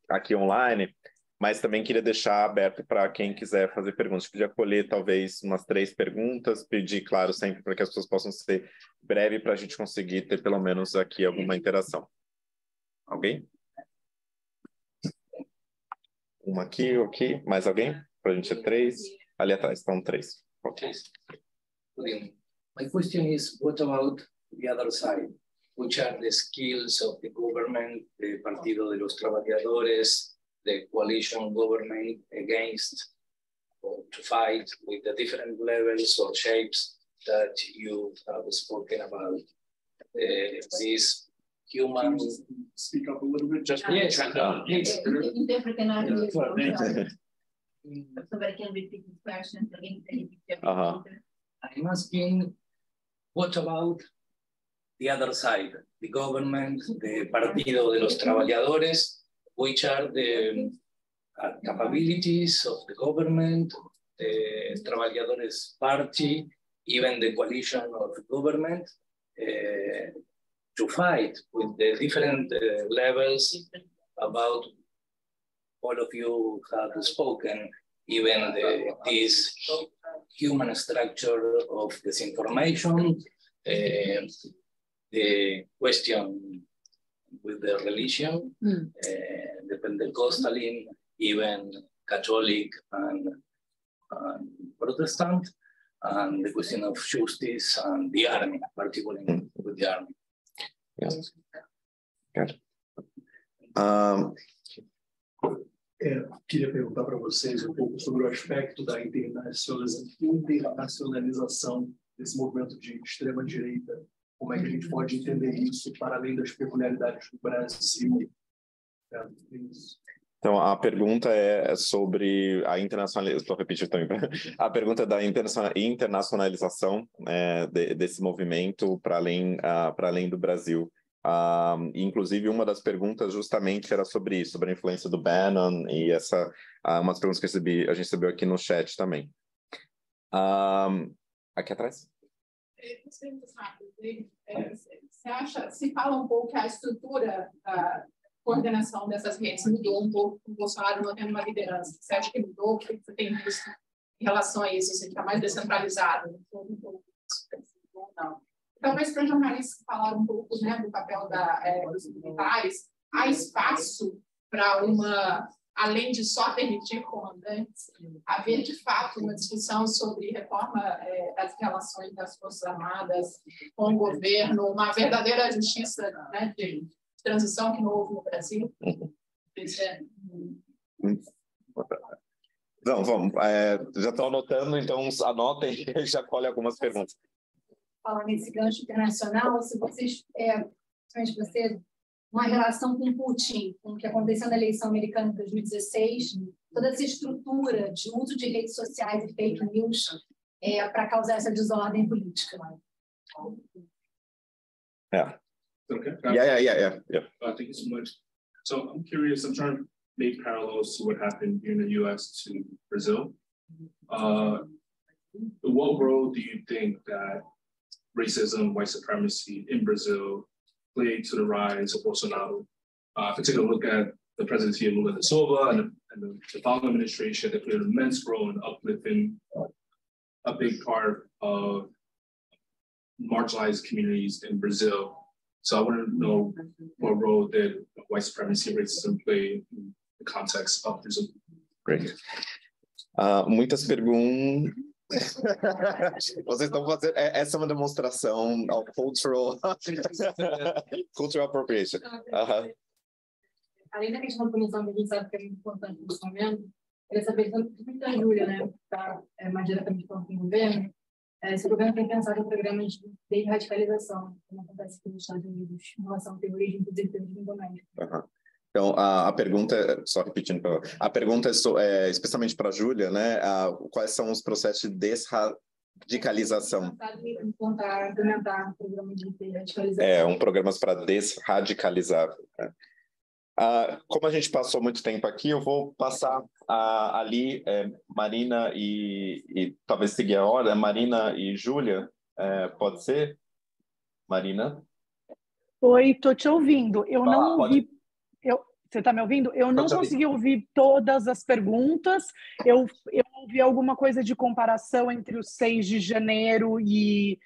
aqui online, mas também queria deixar aberto para quem quiser fazer perguntas. Podia colher talvez umas 3 perguntas, pedir, claro, sempre para que as pessoas possam ser breve para a gente conseguir ter pelo menos aqui alguma interação. Alguém? Uma aqui, ok. Mais alguém? Para a gente ter 3. Ali atrás, estão 3. Ok. My question is, what about the other side? Which are the skills of the government, the Partido de los Trabajadores, the coalition government against or to fight with the different levels or shapes that you have spoken about? This human... Speak up a little bit. Just yes, please. Somebody can repeat the question. I'm asking what about the other side, the government, the Partido de los Trabajadores, which are the capabilities of the government, the Trabajadores Party, even the coalition of government, to fight with the different levels about all of you have spoken, even this human structure of disinformation, the question with the religion, the Pentecostalism, even Catholic and Protestant, and the question of justice and the army, particularly with the army. Yes. Good. Queria perguntar para vocês um pouco sobre o aspecto da internacionalização desse movimento de extrema-direita. Como é que a gente pode entender isso para além das peculiaridades do Brasil? Então, a pergunta é sobre a internacionalização. Estou repetindo também. A pergunta é da internacionalização desse movimento para além do Brasil. Inclusive, uma das perguntas justamente era sobre isso, sobre a influência do Bannon e umas perguntas que a gente recebeu aqui no chat também. Aqui atrás. Você acha, se fala um pouco que a estrutura da coordenação dessas redes mudou um pouco com o Bolsonaro não tendo uma liderança? Você acha que mudou? O que você tem visto em relação a isso? Você está mais descentralizado? Não. Talvez para jornalistas falar um pouco, né, do papel dos militares, há espaço para além de só demitir comandantes, haver de fato uma discussão sobre reforma das relações das Forças Armadas com o governo, uma verdadeira justiça, né, de transição que não houve no Brasil? Não, vamos. Já estou anotando, então anotem e já colhe algumas perguntas. Falar nesse gancho internacional, se vocês, você, uma relação com Putin, com o que aconteceu na eleição americana de 2016, toda essa estrutura de uso de redes sociais e fake news para causar essa desordem política. Yeah. Okay. Yeah. Thank you so much. So I'm curious, I'm trying to make parallels to what happened here in the U.S. to Brazil. What role do you think that racism, white supremacy in Brazil played to the rise of Bolsonaro? If you take a look at the presidency of Lula da Silva and the following administration, they played an immense role in uplifting a big part of marginalized communities in Brazil. So I want to know what role did white supremacy and racism play in the context of Brazil? Great. Muitas perguntas. Vocês estão fazendo. Essa é uma demonstração ao cultural appropriation. Além da questão da punição, que a gente sabe que é muito importante nesse momento, eu queria saber tanto da Júlia, né, que está mais diretamente falando com o governo, se o governo tem pensado em programas de desradicalização, como acontece aqui nos Estados Unidos, em relação ao terrorismo, inclusive terrorismo doméstico. Então, a pergunta, só repetindo, a pergunta é especialmente para a Júlia, né? Quais são os processos de desradicalização? Implementar um programa de desradicalização. Programas para desradicalizar. Né? Como a gente passou muito tempo aqui, eu vou passar ali, Marina e talvez seguir a ordem, Marina e Júlia, pode ser? Marina? Oi, estou te ouvindo. Eu não ouvi... Você está me ouvindo? Eu não consegui ouvir todas as perguntas. Eu ouvi alguma coisa de comparação entre o 6 de janeiro e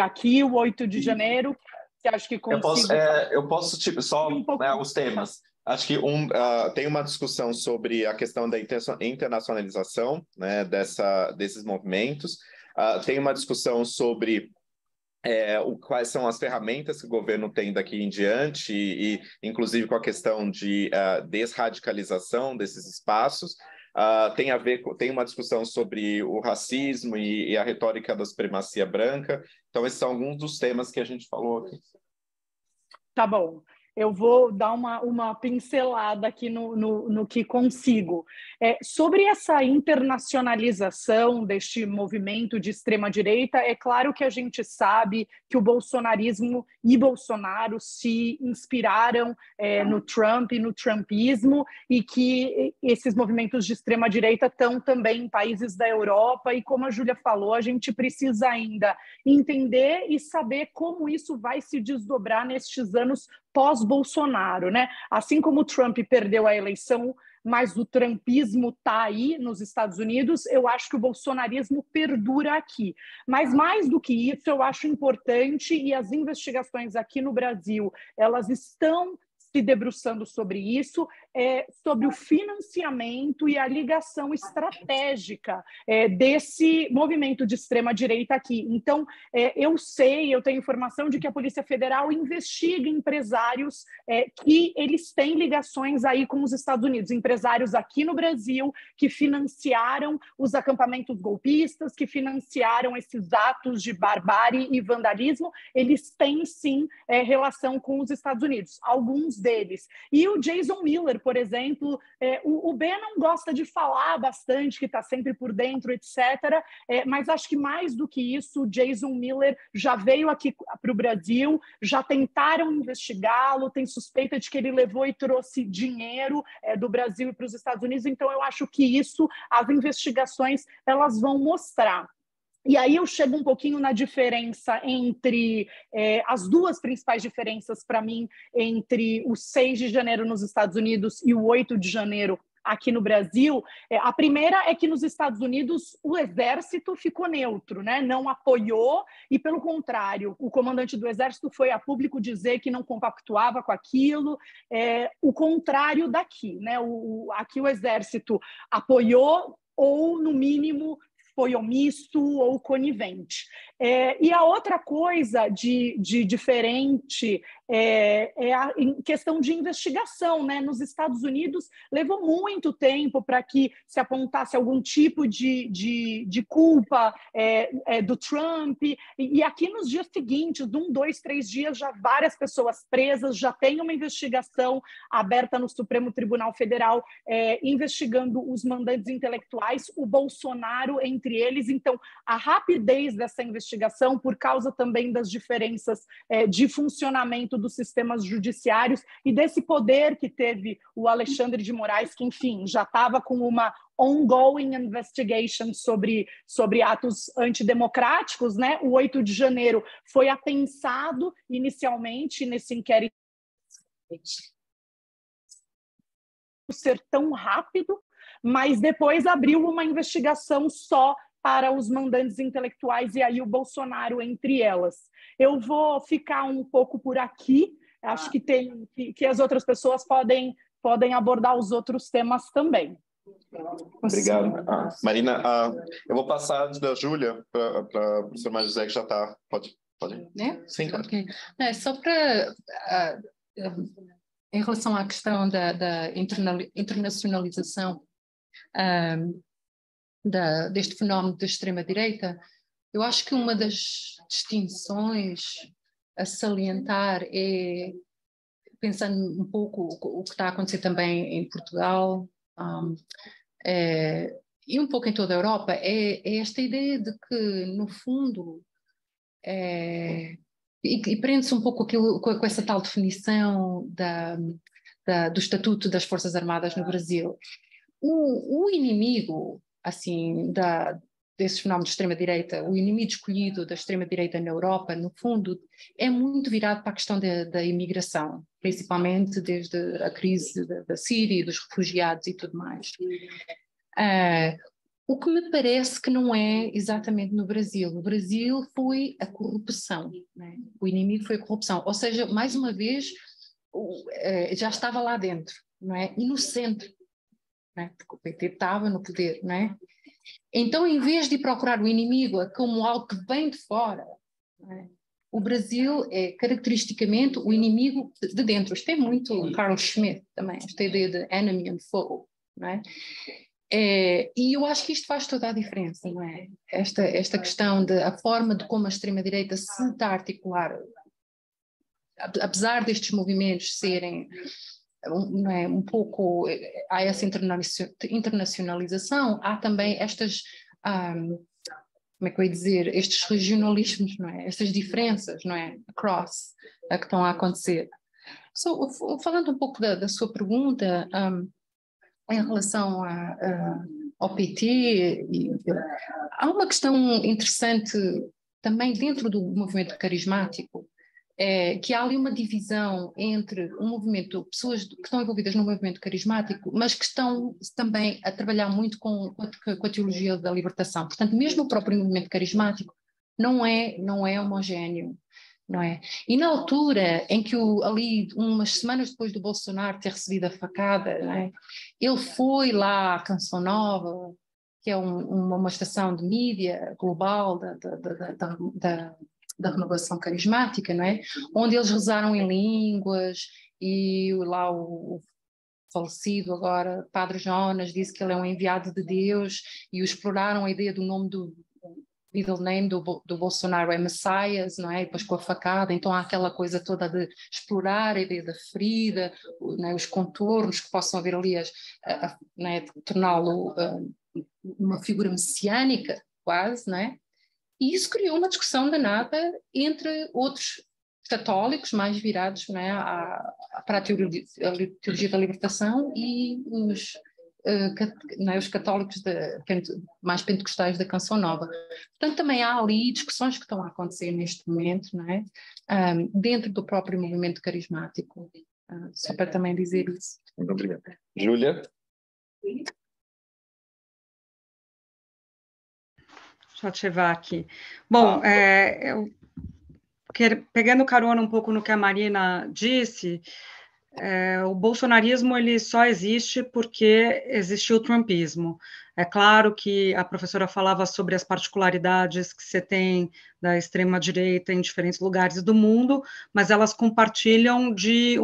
aqui, o 8 de janeiro. Você acha que consigo... Eu posso só os temas. Acho que tem uma discussão sobre a questão da internacionalização, né, desses movimentos. Tem uma discussão sobre quais são as ferramentas que o governo tem daqui em diante e inclusive com a questão de desradicalização desses espaços. Tem uma discussão sobre o racismo e a retórica da supremacia branca. Então, esses são alguns dos temas que a gente falou aqui. Tá bom. eu vou dar uma pincelada aqui no que consigo. Sobre essa internacionalização deste movimento de extrema-direita, é claro que a gente sabe que o bolsonarismo e Bolsonaro se inspiraram no Trump e no trumpismo, e que esses movimentos de extrema-direita estão também em países da Europa, e como a Júlia falou, a gente precisa ainda entender e saber como isso vai se desdobrar nestes anos pós-Bolsonaro, né? Assim como o Trump perdeu a eleição, mas o trumpismo está aí nos Estados Unidos, eu acho que o bolsonarismo perdura aqui. Mas mais do que isso, eu acho importante, e as investigações aqui no Brasil, elas estão se debruçando sobre isso, sobre o financiamento e a ligação estratégica desse movimento de extrema-direita aqui. Então, eu tenho informação de que a Polícia Federal investiga empresários que eles têm ligações aí com os Estados Unidos, empresários aqui no Brasil que financiaram os acampamentos golpistas, que financiaram esses atos de barbárie e vandalismo, eles têm sim relação com os Estados Unidos, alguns deles. E o Jason Miller, por exemplo, o Bannon gosta de falar bastante, que está sempre por dentro, etc., mas acho que mais do que isso, o Jason Miller já veio aqui para o Brasil, já tentaram investigá-lo, tem suspeita de que ele levou e trouxe dinheiro do Brasil e para os Estados Unidos, então eu acho que isso, as investigações, elas vão mostrar. E aí eu chego um pouquinho na diferença entre as duas principais diferenças para mim entre o 6 de janeiro nos Estados Unidos e o 8 de janeiro aqui no Brasil. A primeira é que nos Estados Unidos o exército ficou neutro, né? Não apoiou e, pelo contrário, o comandante do exército foi a público dizer que não compactuava com aquilo, o contrário daqui, né? Aqui o exército apoiou ou, no mínimo, foi omisso ou conivente. E a outra coisa de diferente é a questão de investigação, né? Nos Estados Unidos levou muito tempo para que se apontasse algum tipo de culpa do Trump, e aqui nos dias seguintes, 1, 2, 3 dias, já várias pessoas presas, já tem uma investigação aberta no Supremo Tribunal Federal investigando os mandantes intelectuais, o Bolsonaro entre eles. Então, a rapidez dessa investigação, por causa também das diferenças de funcionamento dos sistemas judiciários e desse poder que teve o Alexandre de Moraes, que, enfim, já estava com uma ongoing investigation sobre atos antidemocráticos, né? O 8 de janeiro foi apensado inicialmente nesse inquérito ser tão rápido, mas depois abriu uma investigação só para os mandantes intelectuais e aí o Bolsonaro entre elas. Eu vou ficar um pouco por aqui, acho que as outras pessoas podem abordar os outros temas também. Obrigado. Marina, eu vou passar da Júlia para o professor Mário José, que já está. Pode? Né? Sim, claro. Okay. Só para... em relação à questão da internacionalização deste fenómeno da extrema-direita, eu acho que uma das distinções a salientar é, pensando um pouco o que está a acontecer também em Portugal e um pouco em toda a Europa, é esta ideia de que, no fundo, e prende-se um pouco com essa tal definição do Estatuto das Forças Armadas no Brasil. O inimigo, assim, desses fenómenos de extrema-direita, o inimigo escolhido da extrema-direita na Europa, no fundo, é muito virado para a questão da imigração, principalmente desde a crise da Síria, dos refugiados e tudo mais. O que me parece que não é exatamente no Brasil. No Brasil foi a corrupção, né? O inimigo foi a corrupção. Ou seja, mais uma vez, já estava lá dentro, não é? E no centro, não é? Porque o PT estava no poder, não é? Então, em vez de procurar o inimigo como algo que vem de fora, não é? O Brasil é caracteristicamente o inimigo de dentro. Isto é muito Carl Schmitt também, esta ideia de enemy and foe, não é? E eu acho que isto faz toda a diferença, não é? Esta questão a forma de como a extrema-direita se está a articular apesar destes movimentos serem não é, um pouco, há essa internacionalização, há também estas, como é que eu ia dizer, estes regionalismos, não é? Estas diferenças, não é? Across, que estão a acontecer. Falando um pouco da sua pergunta, em relação ao PT, há uma questão interessante também dentro do movimento carismático, que há ali uma divisão entre um movimento, pessoas que estão envolvidas no movimento carismático, mas que estão também a trabalhar muito com a teologia da libertação. Portanto, mesmo o próprio movimento carismático não é homogéneo, não é? E na altura em que ali, umas semanas depois do Bolsonaro ter recebido a facada, não é? Ele foi lá à Canção Nova, que é uma estação de mídia global da renovação carismática, não é? Onde eles rezaram em línguas e lá o falecido agora, Padre Jonas, disse que ele é um enviado de Deus e exploraram a ideia do nome do middle name do Bolsonaro é Messias, não é? E depois com a facada, então há aquela coisa toda de explorar a ideia da ferida, não é? Os contornos que possam haver ali, não é? Torná-lo uma figura messiânica, quase, não é? E isso criou uma discussão danada entre outros católicos mais virados, não é, para a teologia da libertação e os católicos mais pentecostais da Canção Nova. Portanto, também há ali discussões que estão a acontecer neste momento, não é? Dentro do próprio movimento carismático. Só para também dizer isso. Muito obrigado. Júlia? Deixa eu ativar aqui. Bom, pegando carona um pouco no que a Marina disse, o bolsonarismo ele só existe porque existiu o trumpismo. É claro que a professora falava sobre as particularidades que você tem da extrema-direita em diferentes lugares do mundo, mas elas compartilham de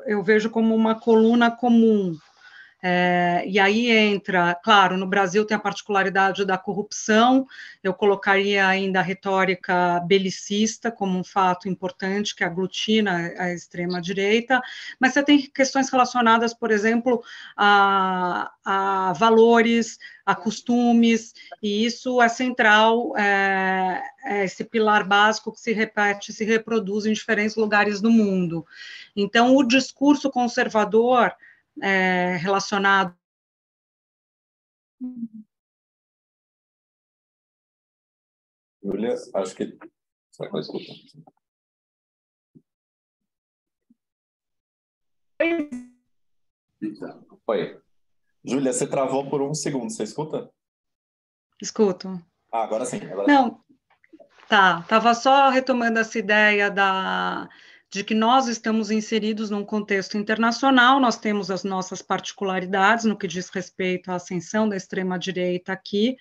eu vejo como uma coluna comum. E aí entra, claro, no Brasil tem a particularidade da corrupção, eu colocaria ainda a retórica belicista como um fato importante que aglutina a extrema-direita, mas você tem questões relacionadas, por exemplo, a valores, a costumes, e isso é central, esse pilar básico que se repete, se reproduz em diferentes lugares do mundo. Então, o discurso conservador relacionado. Júlia, acho que você vai escutar. Oi. Júlia, você travou por um segundo, você escuta? Escuto. Agora sim. Não, estava só retomando essa ideia de que nós estamos inseridos num contexto internacional, nós temos as nossas particularidades no que diz respeito à ascensão da extrema-direita aqui,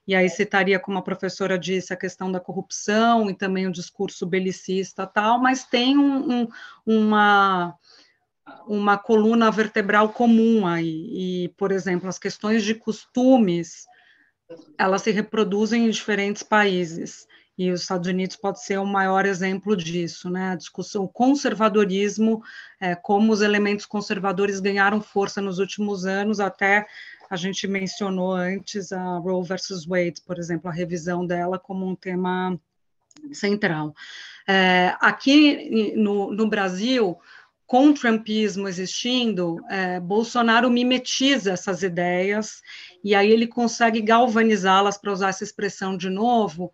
e aí citaria, como a professora disse, a questão da corrupção e também o discurso belicista e tal, mas tem uma coluna vertebral comum aí, e, por exemplo, as questões de costumes, elas se reproduzem em diferentes países, e os Estados Unidos pode ser o maior exemplo disso, né? A discussão, o conservadorismo, como os elementos conservadores ganharam força nos últimos anos, até a gente mencionou antes a Roe versus Wade, por exemplo, a revisão dela como um tema central. Aqui no Brasil, com o trumpismo existindo, Bolsonaro mimetiza essas ideias, e aí ele consegue galvanizá-las, para usar essa expressão de novo,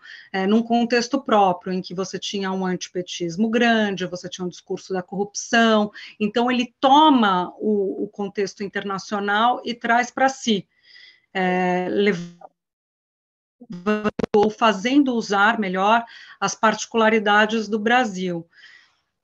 num contexto próprio, em que você tinha um antipetismo grande, você tinha um discurso da corrupção, então ele toma o contexto internacional e traz para si, ou fazendo usar melhor as particularidades do Brasil.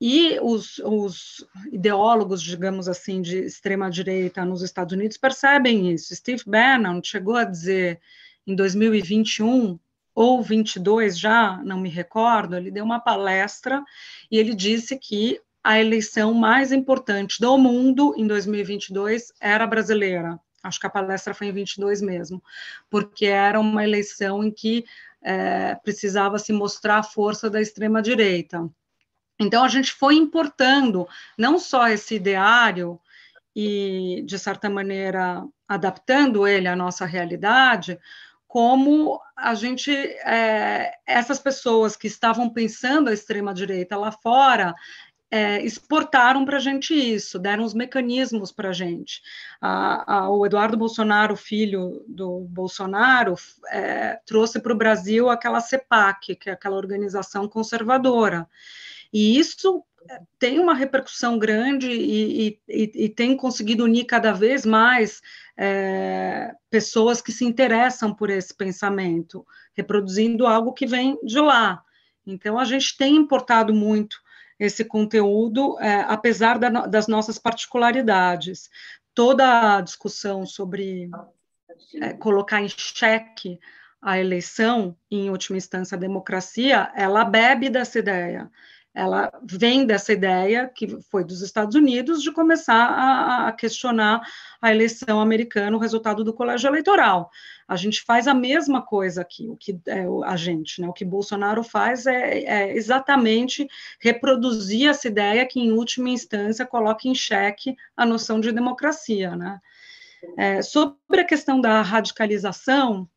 E os ideólogos, digamos assim, de extrema-direita nos Estados Unidos percebem isso. Steve Bannon chegou a dizer, em 2021 ou 22 já, não me recordo, ele deu uma palestra e ele disse que a eleição mais importante do mundo em 2022 era brasileira. Acho que a palestra foi em 22 mesmo, porque era uma eleição em que precisava se mostrar a força da extrema-direita. Então, a gente foi importando não só esse ideário e, de certa maneira, adaptando ele à nossa realidade, como a gente, essas pessoas que estavam pensando a extrema-direita lá fora, exportaram para a gente isso, deram os mecanismos para a gente. O Eduardo Bolsonaro, filho do Bolsonaro, trouxe para o Brasil aquela CEPAC, que é aquela organização conservadora. E isso tem uma repercussão grande e tem conseguido unir cada vez mais pessoas que se interessam por esse pensamento, reproduzindo algo que vem de lá. Então, a gente tem importado muito esse conteúdo, apesar das nossas particularidades. Toda a discussão sobre colocar em xeque a eleição, em última instância a democracia, ela bebe dessa ideia. Ela vem dessa ideia, que foi dos Estados Unidos, de começar a questionar a eleição americana, o resultado do colégio eleitoral. A gente faz a mesma coisa aqui, o que Bolsonaro faz é exatamente reproduzir essa ideia que, em última instância, coloca em xeque a noção de democracia, né? Sobre a questão da radicalização,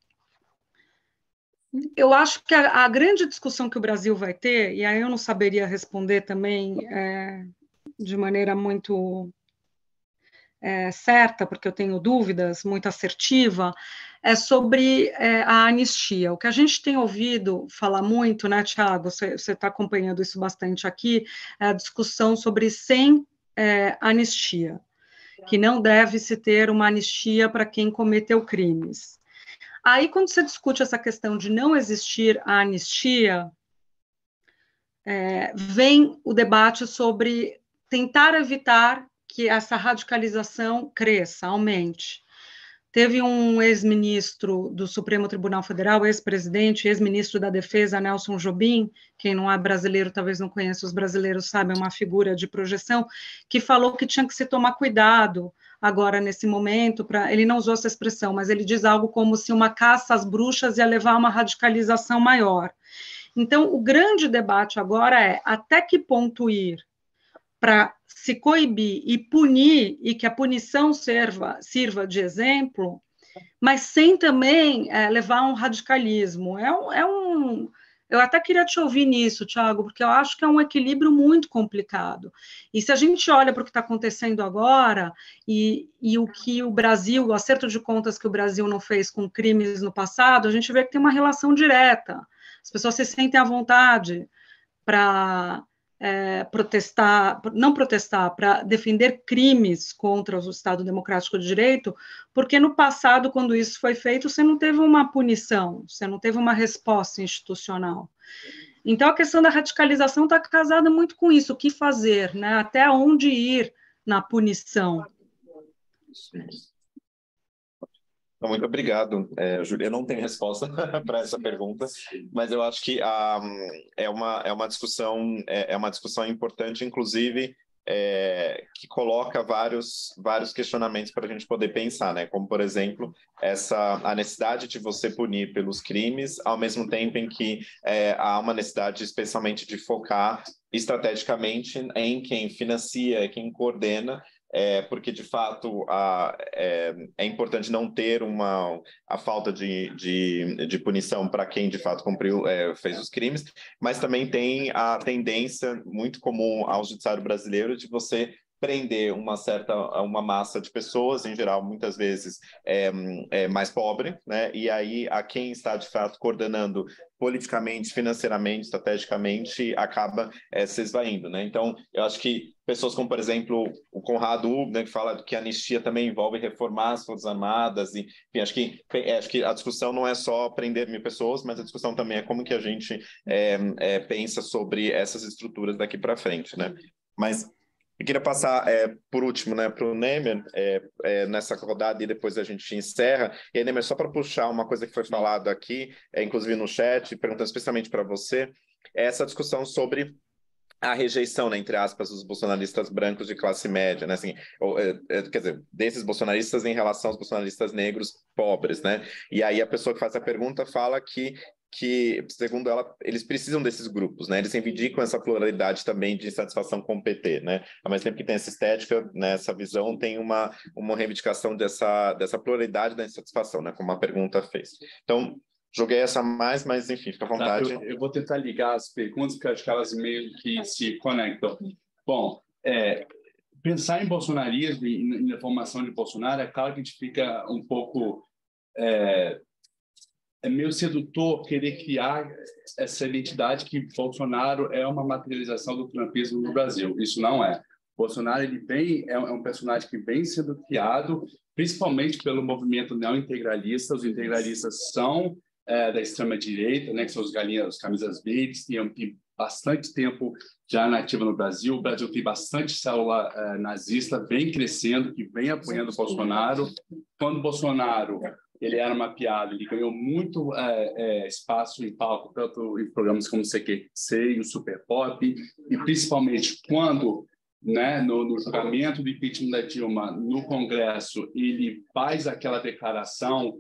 eu acho que a grande discussão que o Brasil vai ter, e aí eu não saberia responder também de maneira muito certa, porque eu tenho dúvidas, muito assertiva, é sobre a anistia. O que a gente tem ouvido falar muito, né, Thiago, você está acompanhando isso bastante aqui, é a discussão sobre sem anistia, que não deve se ter uma anistia para quem cometeu crimes. Aí, quando você discute essa questão de não existir a anistia, vem o debate sobre tentar evitar que essa radicalização cresça, aumente. Teve um ex-ministro do Supremo Tribunal Federal, ex-presidente, ex-ministro da Defesa, Nelson Jobim, quem não é brasileiro talvez não conheça, os brasileiros sabem, é uma figura de projeção, que falou que tinha que se tomar cuidado agora, nesse momento, ele não usou essa expressão, mas ele diz algo como se uma caça às bruxas ia levar a uma radicalização maior. Então, o grande debate agora é até que ponto ir para se coibir e punir, e que a punição sirva de exemplo, mas sem também levar a um radicalismo. Eu até queria te ouvir nisso, Thiago, porque eu acho que é um equilíbrio muito complicado. E se a gente olha para o que está acontecendo agora, e o que o Brasil, o acerto de contas que o Brasil não fez com crimes no passado, a gente vê que tem uma relação direta. As pessoas se sentem à vontade para não protestar, para defender crimes contra o Estado Democrático de Direito, porque no passado, quando isso foi feito, você não teve uma punição, você não teve uma resposta institucional. Então, a questão da radicalização está casada muito com isso, o que fazer, né? Até onde ir na punição. Muito obrigado, Júlia. Eu não tenho resposta para essa pergunta, mas eu acho que é uma discussão importante, inclusive, que coloca vários questionamentos para a gente poder pensar, né? Como, por exemplo, a necessidade de você punir pelos crimes, ao mesmo tempo em que há uma necessidade, especialmente, de focar estrategicamente em quem financia, quem coordena, porque, de fato, é importante não ter a falta de punição para quem, de fato, fez os crimes, mas também tem a tendência muito comum ao judiciário brasileiro de você prender uma massa de pessoas, em geral, muitas vezes mais pobre, né? E aí a quem está, de fato, coordenando politicamente, financeiramente, estrategicamente, acaba se esvaindo, né? Então, eu acho que pessoas como, por exemplo, o Conrado Huber, né, que fala que a anistia também envolve reformar as Forças Armadas, e enfim, acho que a discussão não é só prender 1.000 pessoas, mas a discussão também é como que a gente pensa sobre essas estruturas daqui para frente, né? Mas eu queria passar, por último, né, para o Nemer, nessa rodada, e depois a gente encerra. E aí, Nemer, só para puxar uma coisa que foi falado aqui, inclusive no chat, perguntando especialmente para você, essa discussão sobre a rejeição, né, entre aspas, dos bolsonaristas brancos de classe média, né, assim, quer dizer, desses bolsonaristas em relação aos bolsonaristas negros pobres, né? E aí a pessoa que faz a pergunta fala que que, segundo ela, eles precisam desses grupos, né? Eles reivindicam essa pluralidade também de insatisfação com o PT, né? Ao mesmo tempo que tem essa estética, né, essa visão, tem uma reivindicação dessa pluralidade da insatisfação, né? Como a pergunta fez. Então, joguei essa mais, mas enfim, fica à vontade. Eu vou tentar ligar as perguntas, porque acho que elas meio que se conectam. Bom, pensar em bolsonarismo e na formação de Bolsonaro, é claro que a gente fica um pouco... É meio sedutor querer criar essa identidade que Bolsonaro é uma materialização do trumpismo no Brasil. Isso não é. Bolsonaro é um personagem que vem sendo criado principalmente pelo movimento neointegralista. Os integralistas são da extrema-direita, né, que são os camisas verdes, tem bastante tempo já nativa no Brasil. O Brasil tem bastante célula nazista, vem crescendo, que vem apoiando Bolsonaro. Quando Bolsonaro... ele era mapeado, ele ganhou muito espaço em palco, tanto em programas como o CQC e o Super Pop, e principalmente quando, né, no julgamento do impeachment da Dilma no Congresso, ele faz aquela declaração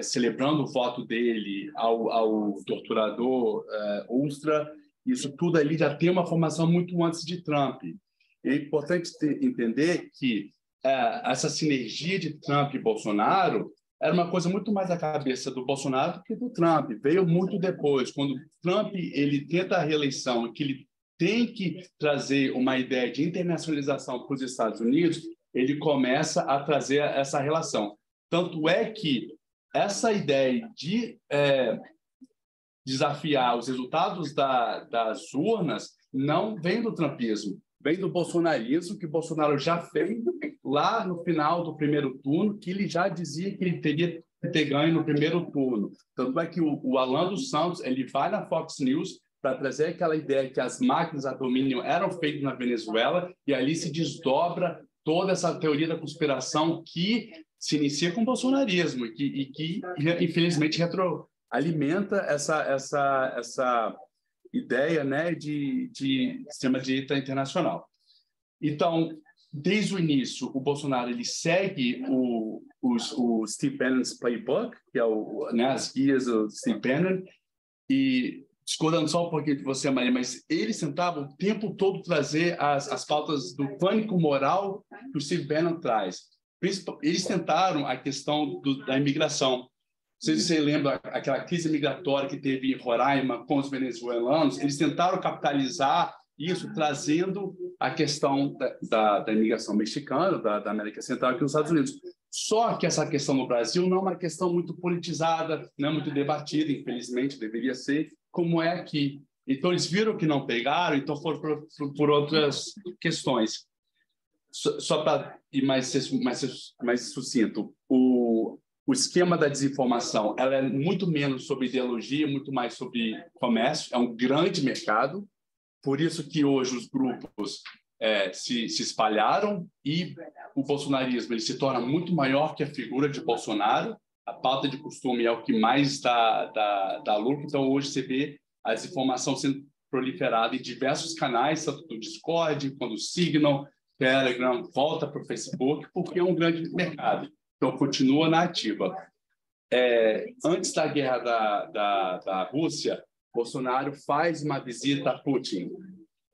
celebrando o voto dele ao torturador Ustra. Isso tudo ali já tem uma formação muito antes de Trump. É importante entender que essa sinergia de Trump e Bolsonaro era uma coisa muito mais à cabeça do Bolsonaro do que do Trump. Veio muito depois, quando Trump ele tenta a reeleição, que ele tem que trazer uma ideia de internacionalização para os Estados Unidos, ele começa a trazer essa relação. Tanto é que essa ideia de desafiar os resultados das urnas não vem do trumpismo, vem do bolsonarismo, que Bolsonaro já fez lá no final do primeiro turno, que ele já dizia que ele teria que ter ganho no primeiro turno. Tanto é que o Alan dos Santos ele vai na Fox News para trazer aquela ideia que as máquinas a domínio eram feitas na Venezuela, e ali se desdobra toda essa teoria da conspiração que se inicia com o bolsonarismo e que infelizmente retroalimenta essa ideia, né, de extrema-direita internacional. Então, desde o início, o Bolsonaro ele segue o Steve Bannon's playbook, que é as guias do Steve Bannon, e discordando só um pouquinho de você, Maria, mas eles tentavam o tempo todo trazer as pautas do pânico moral que o Steve Bannon traz. Eles tentaram a questão da imigração. Não sei se você lembra aquela crise migratória que teve em Roraima com os venezuelanos. Eles tentaram capitalizar isso, trazendo a questão da imigração mexicana, da América Central aqui nos Estados Unidos. Só que essa questão no Brasil não é uma questão muito politizada, não é muito debatida, infelizmente, deveria ser, como é aqui. Então, eles viram que não pegaram, então foram por outras questões. Só para ir mais sucinto, o esquema da desinformação ela é muito menos sobre ideologia, muito mais sobre comércio, é um grande mercado, por isso que hoje os grupos se espalharam e o bolsonarismo ele se torna muito maior que a figura de Bolsonaro, a pauta de costume é o que mais dá lucro, então hoje você vê a desinformação sendo proliferada em diversos canais, tanto do Discord, quanto do Signal, Telegram, volta para o Facebook, porque é um grande mercado. Então, continua na ativa. Antes da guerra da Rússia, Bolsonaro faz uma visita a Putin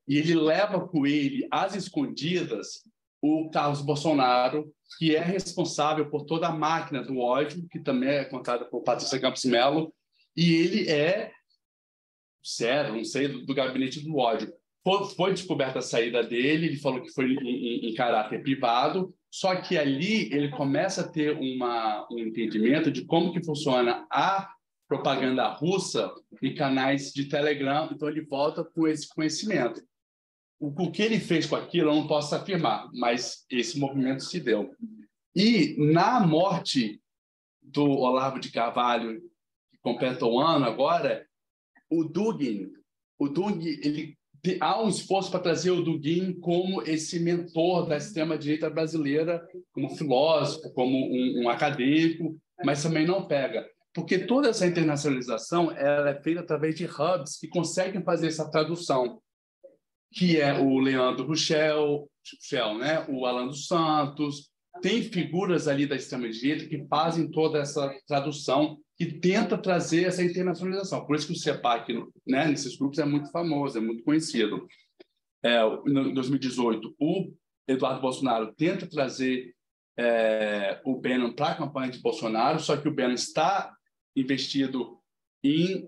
e ele leva com ele, às escondidas, o Carlos Bolsonaro, que é responsável por toda a máquina do ódio, que também é contada por Patrícia Campos Melo, e ele não sei, do gabinete do ódio. Foi descoberta a saída dele, ele falou que foi em caráter privado, só que ali ele começa a ter um entendimento de como que funciona a propaganda russa em canais de Telegram, então ele volta com esse conhecimento. O que ele fez com aquilo eu não posso afirmar, mas esse movimento se deu. E na morte do Olavo de Carvalho, que completa o ano agora, o Dugin, ele há um esforço para trazer o Dugin como esse mentor da extrema-direita brasileira, como filósofo, como um acadêmico, mas também não pega. Porque toda essa internacionalização ela é feita através de hubs que conseguem fazer essa tradução, que é o Leandro Rochel, né? O Alan dos Santos. Tem figuras ali da extrema-direita que fazem toda essa tradução que tenta trazer essa internacionalização. Por isso que o CEPAC, né, nesses grupos, é muito famoso, é muito conhecido. Em 2018, o Eduardo Bolsonaro tenta trazer o Bannon para a campanha de Bolsonaro, só que o Bannon está investido em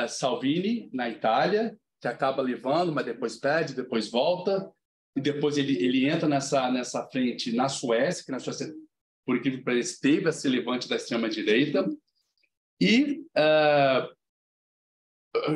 Salvini, na Itália, que acaba levando, mas depois perde, depois volta, e depois ele entra nessa frente na Suécia, que na Suécia, por incrível que pareça, teve esse levante da extrema-direita. E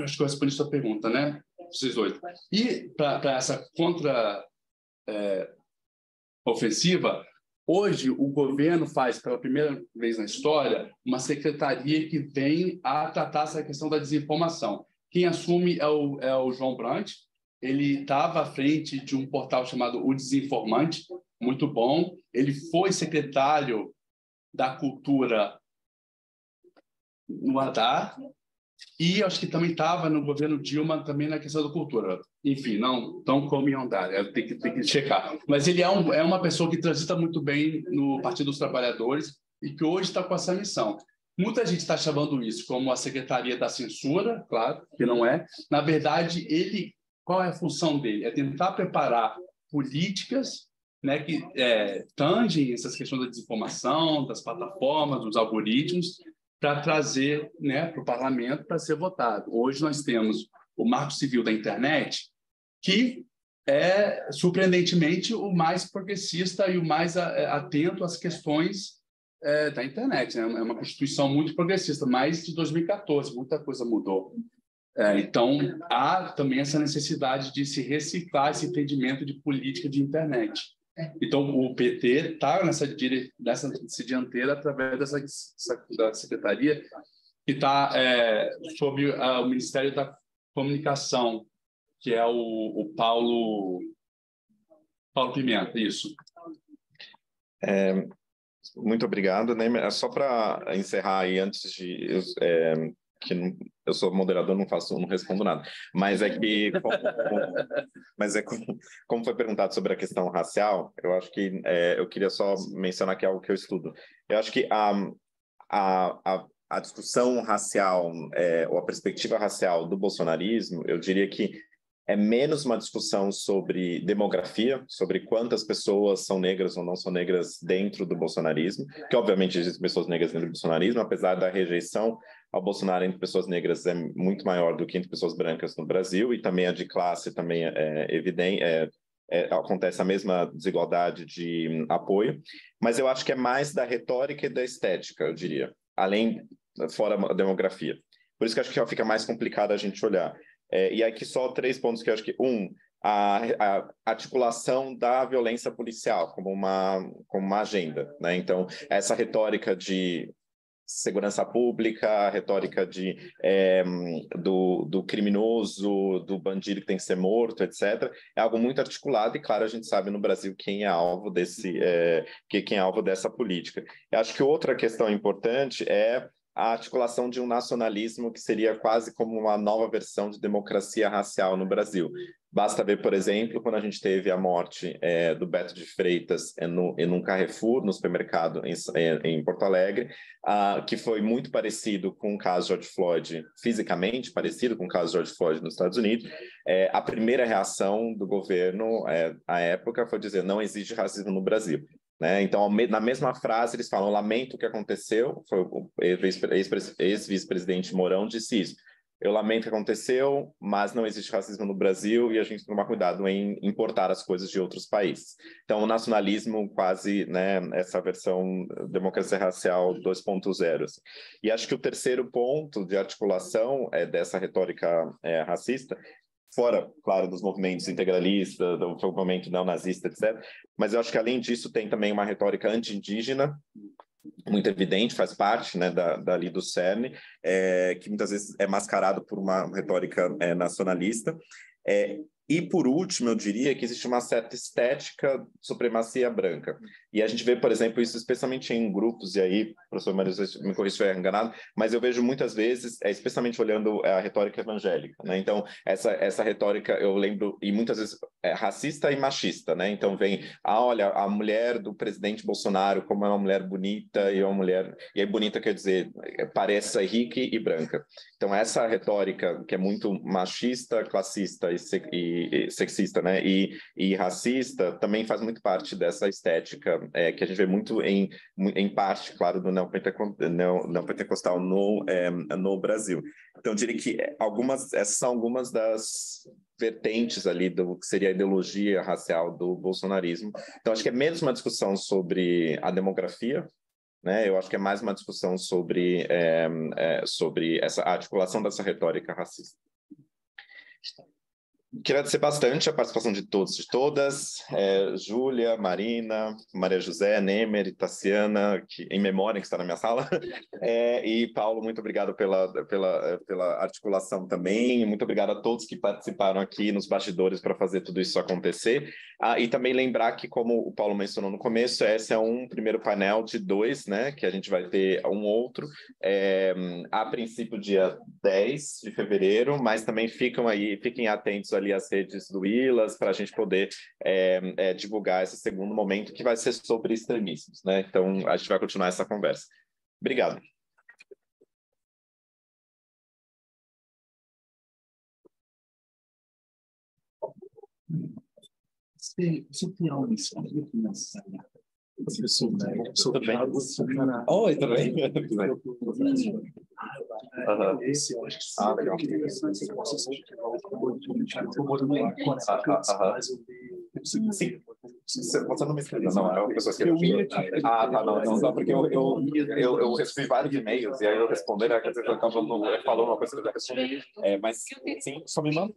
acho que eu respondi a sua pergunta, né? Vocês dois. E para essa contra-ofensiva, hoje o governo faz, pela primeira vez na história, uma secretaria que vem a tratar essa questão da desinformação. Quem assume é o João Brandt. Ele estava à frente de um portal chamado O Desinformante, muito bom. Ele foi secretário da Cultura no Haddad, e acho que também estava no governo Dilma também na questão da cultura. Enfim, não come andar, tem que checar. Mas ele é uma pessoa que transita muito bem no Partido dos Trabalhadores e que hoje está com essa missão. Muita gente está chamando isso como a Secretaria da Censura, claro, que não é. Na verdade, qual é a função dele? É tentar preparar políticas, né, que tangem essas questões da desinformação, das plataformas, dos algoritmos, para trazer, né, para o parlamento para ser votado. Hoje nós temos o Marco Civil da Internet, que é, surpreendentemente, o mais progressista e o mais atento às questões da internet. Né? É uma Constituição muito progressista, mais de 2014, muita coisa mudou. Então, há também essa necessidade de se reciclar esse entendimento de política de internet. Então, o PT está nessa dianteira através da secretaria que está sob o Ministério da Comunicação, que é o Paulo Pimenta, isso. Muito obrigado, né? Só para encerrar aí, antes de... eu sou moderador, não respondo nada. Mas como foi perguntado sobre a questão racial, eu acho que eu queria só mencionar que é algo que eu estudo. Eu acho que a discussão racial, ou a perspectiva racial do bolsonarismo, eu diria que é menos uma discussão sobre demografia, sobre quantas pessoas são negras ou não são negras dentro do bolsonarismo, que obviamente existem pessoas negras dentro do bolsonarismo, apesar da rejeição ao Bolsonaro entre pessoas negras é muito maior do que entre pessoas brancas no Brasil, e também a de classe também é evidente, acontece a mesma desigualdade de apoio, mas eu acho que é mais da retórica e da estética, eu diria, fora a demografia. Por isso que acho que fica mais complicado a gente olhar. E aqui só 3 pontos que eu acho que... a articulação da violência policial como uma agenda, né? Então, essa retórica de segurança pública, a retórica do criminoso, do bandido que tem que ser morto, etc., é algo muito articulado e, claro, a gente sabe no Brasil quem é alvo dessa política. Eu acho que outra questão importante é a articulação de um nacionalismo que seria quase como uma nova versão de democracia racial no Brasil. Basta ver, por exemplo, quando a gente teve a morte do Beto de Freitas em um Carrefour, no supermercado em Porto Alegre, que foi muito parecido com o caso George Floyd, fisicamente parecido com o caso George Floyd nos Estados Unidos. A primeira reação do governo, à época, foi dizer: não existe racismo no Brasil. Né? Então, na mesma frase, eles falam: lamento o que aconteceu. Foi o ex-vice-presidente Mourão disse isso. Eu lamento o que aconteceu, mas não existe racismo no Brasil e a gente tem que tomar cuidado em importar as coisas de outros países. Então, o nacionalismo quase, né, essa versão democracia racial 2.0. Assim. E acho que o terceiro ponto de articulação dessa retórica racista, fora, claro, dos movimentos integralistas, do movimento neonazista, etc., mas eu acho que, além disso, tem também uma retórica anti-indígena, muito evidente, faz parte, né, dali do cerne, que muitas vezes é mascarado por uma retórica nacionalista. E, por último, eu diria que existe uma certa estética de supremacia branca. E a gente vê, por exemplo, isso especialmente em grupos, e aí, professor Mário, me corrija se eu estiver enganado, mas eu vejo muitas vezes, especialmente olhando a retórica evangélica, né? Então, essa retórica, eu lembro, e muitas vezes é racista e machista, né? Então, vem, olha, a mulher do presidente Bolsonaro, como é uma mulher bonita, e uma mulher... E aí, bonita quer dizer, pareça rica e branca. Então, essa retórica, que é muito machista, classista e sexista, né, e racista, também faz muito parte dessa estética que a gente vê muito em parte, claro, do neopentecostal no Brasil. Então, eu diria que essas são algumas das vertentes ali do que seria a ideologia racial do bolsonarismo. Então, acho que é menos uma discussão sobre a demografia, né? Eu acho que é mais uma discussão sobre essa articulação dessa retórica racista. Queria agradecer bastante a participação de todos e de todas, Júlia, Marina, Maria José, Nemer, Tassiana, que em memória que está na minha sala, e Paulo, muito obrigado pela articulação também, muito obrigado a todos que participaram aqui nos bastidores para fazer tudo isso acontecer, e também lembrar que, como o Paulo mencionou no começo, esse é um primeiro painel de 2, né, que a gente vai ter um outro, a princípio dia 10 de fevereiro, mas também fiquem atentos ali às redes do ILAS para a gente poder divulgar esse segundo momento que vai ser sobre extremismos, né? Então, a gente vai continuar essa conversa. Obrigado. Você tem algo Tudo bem? Oi, tudo bem? Esse eu acho que sim. Legal. Sim. Você não me escreveu, não, é uma pessoa que escreveu. Tá, não, porque eu recebi vários e-mails, e aí eu respondi, né, quer dizer, eu acabo falando uma coisa que eu já respondi. Mas sim, só me manda.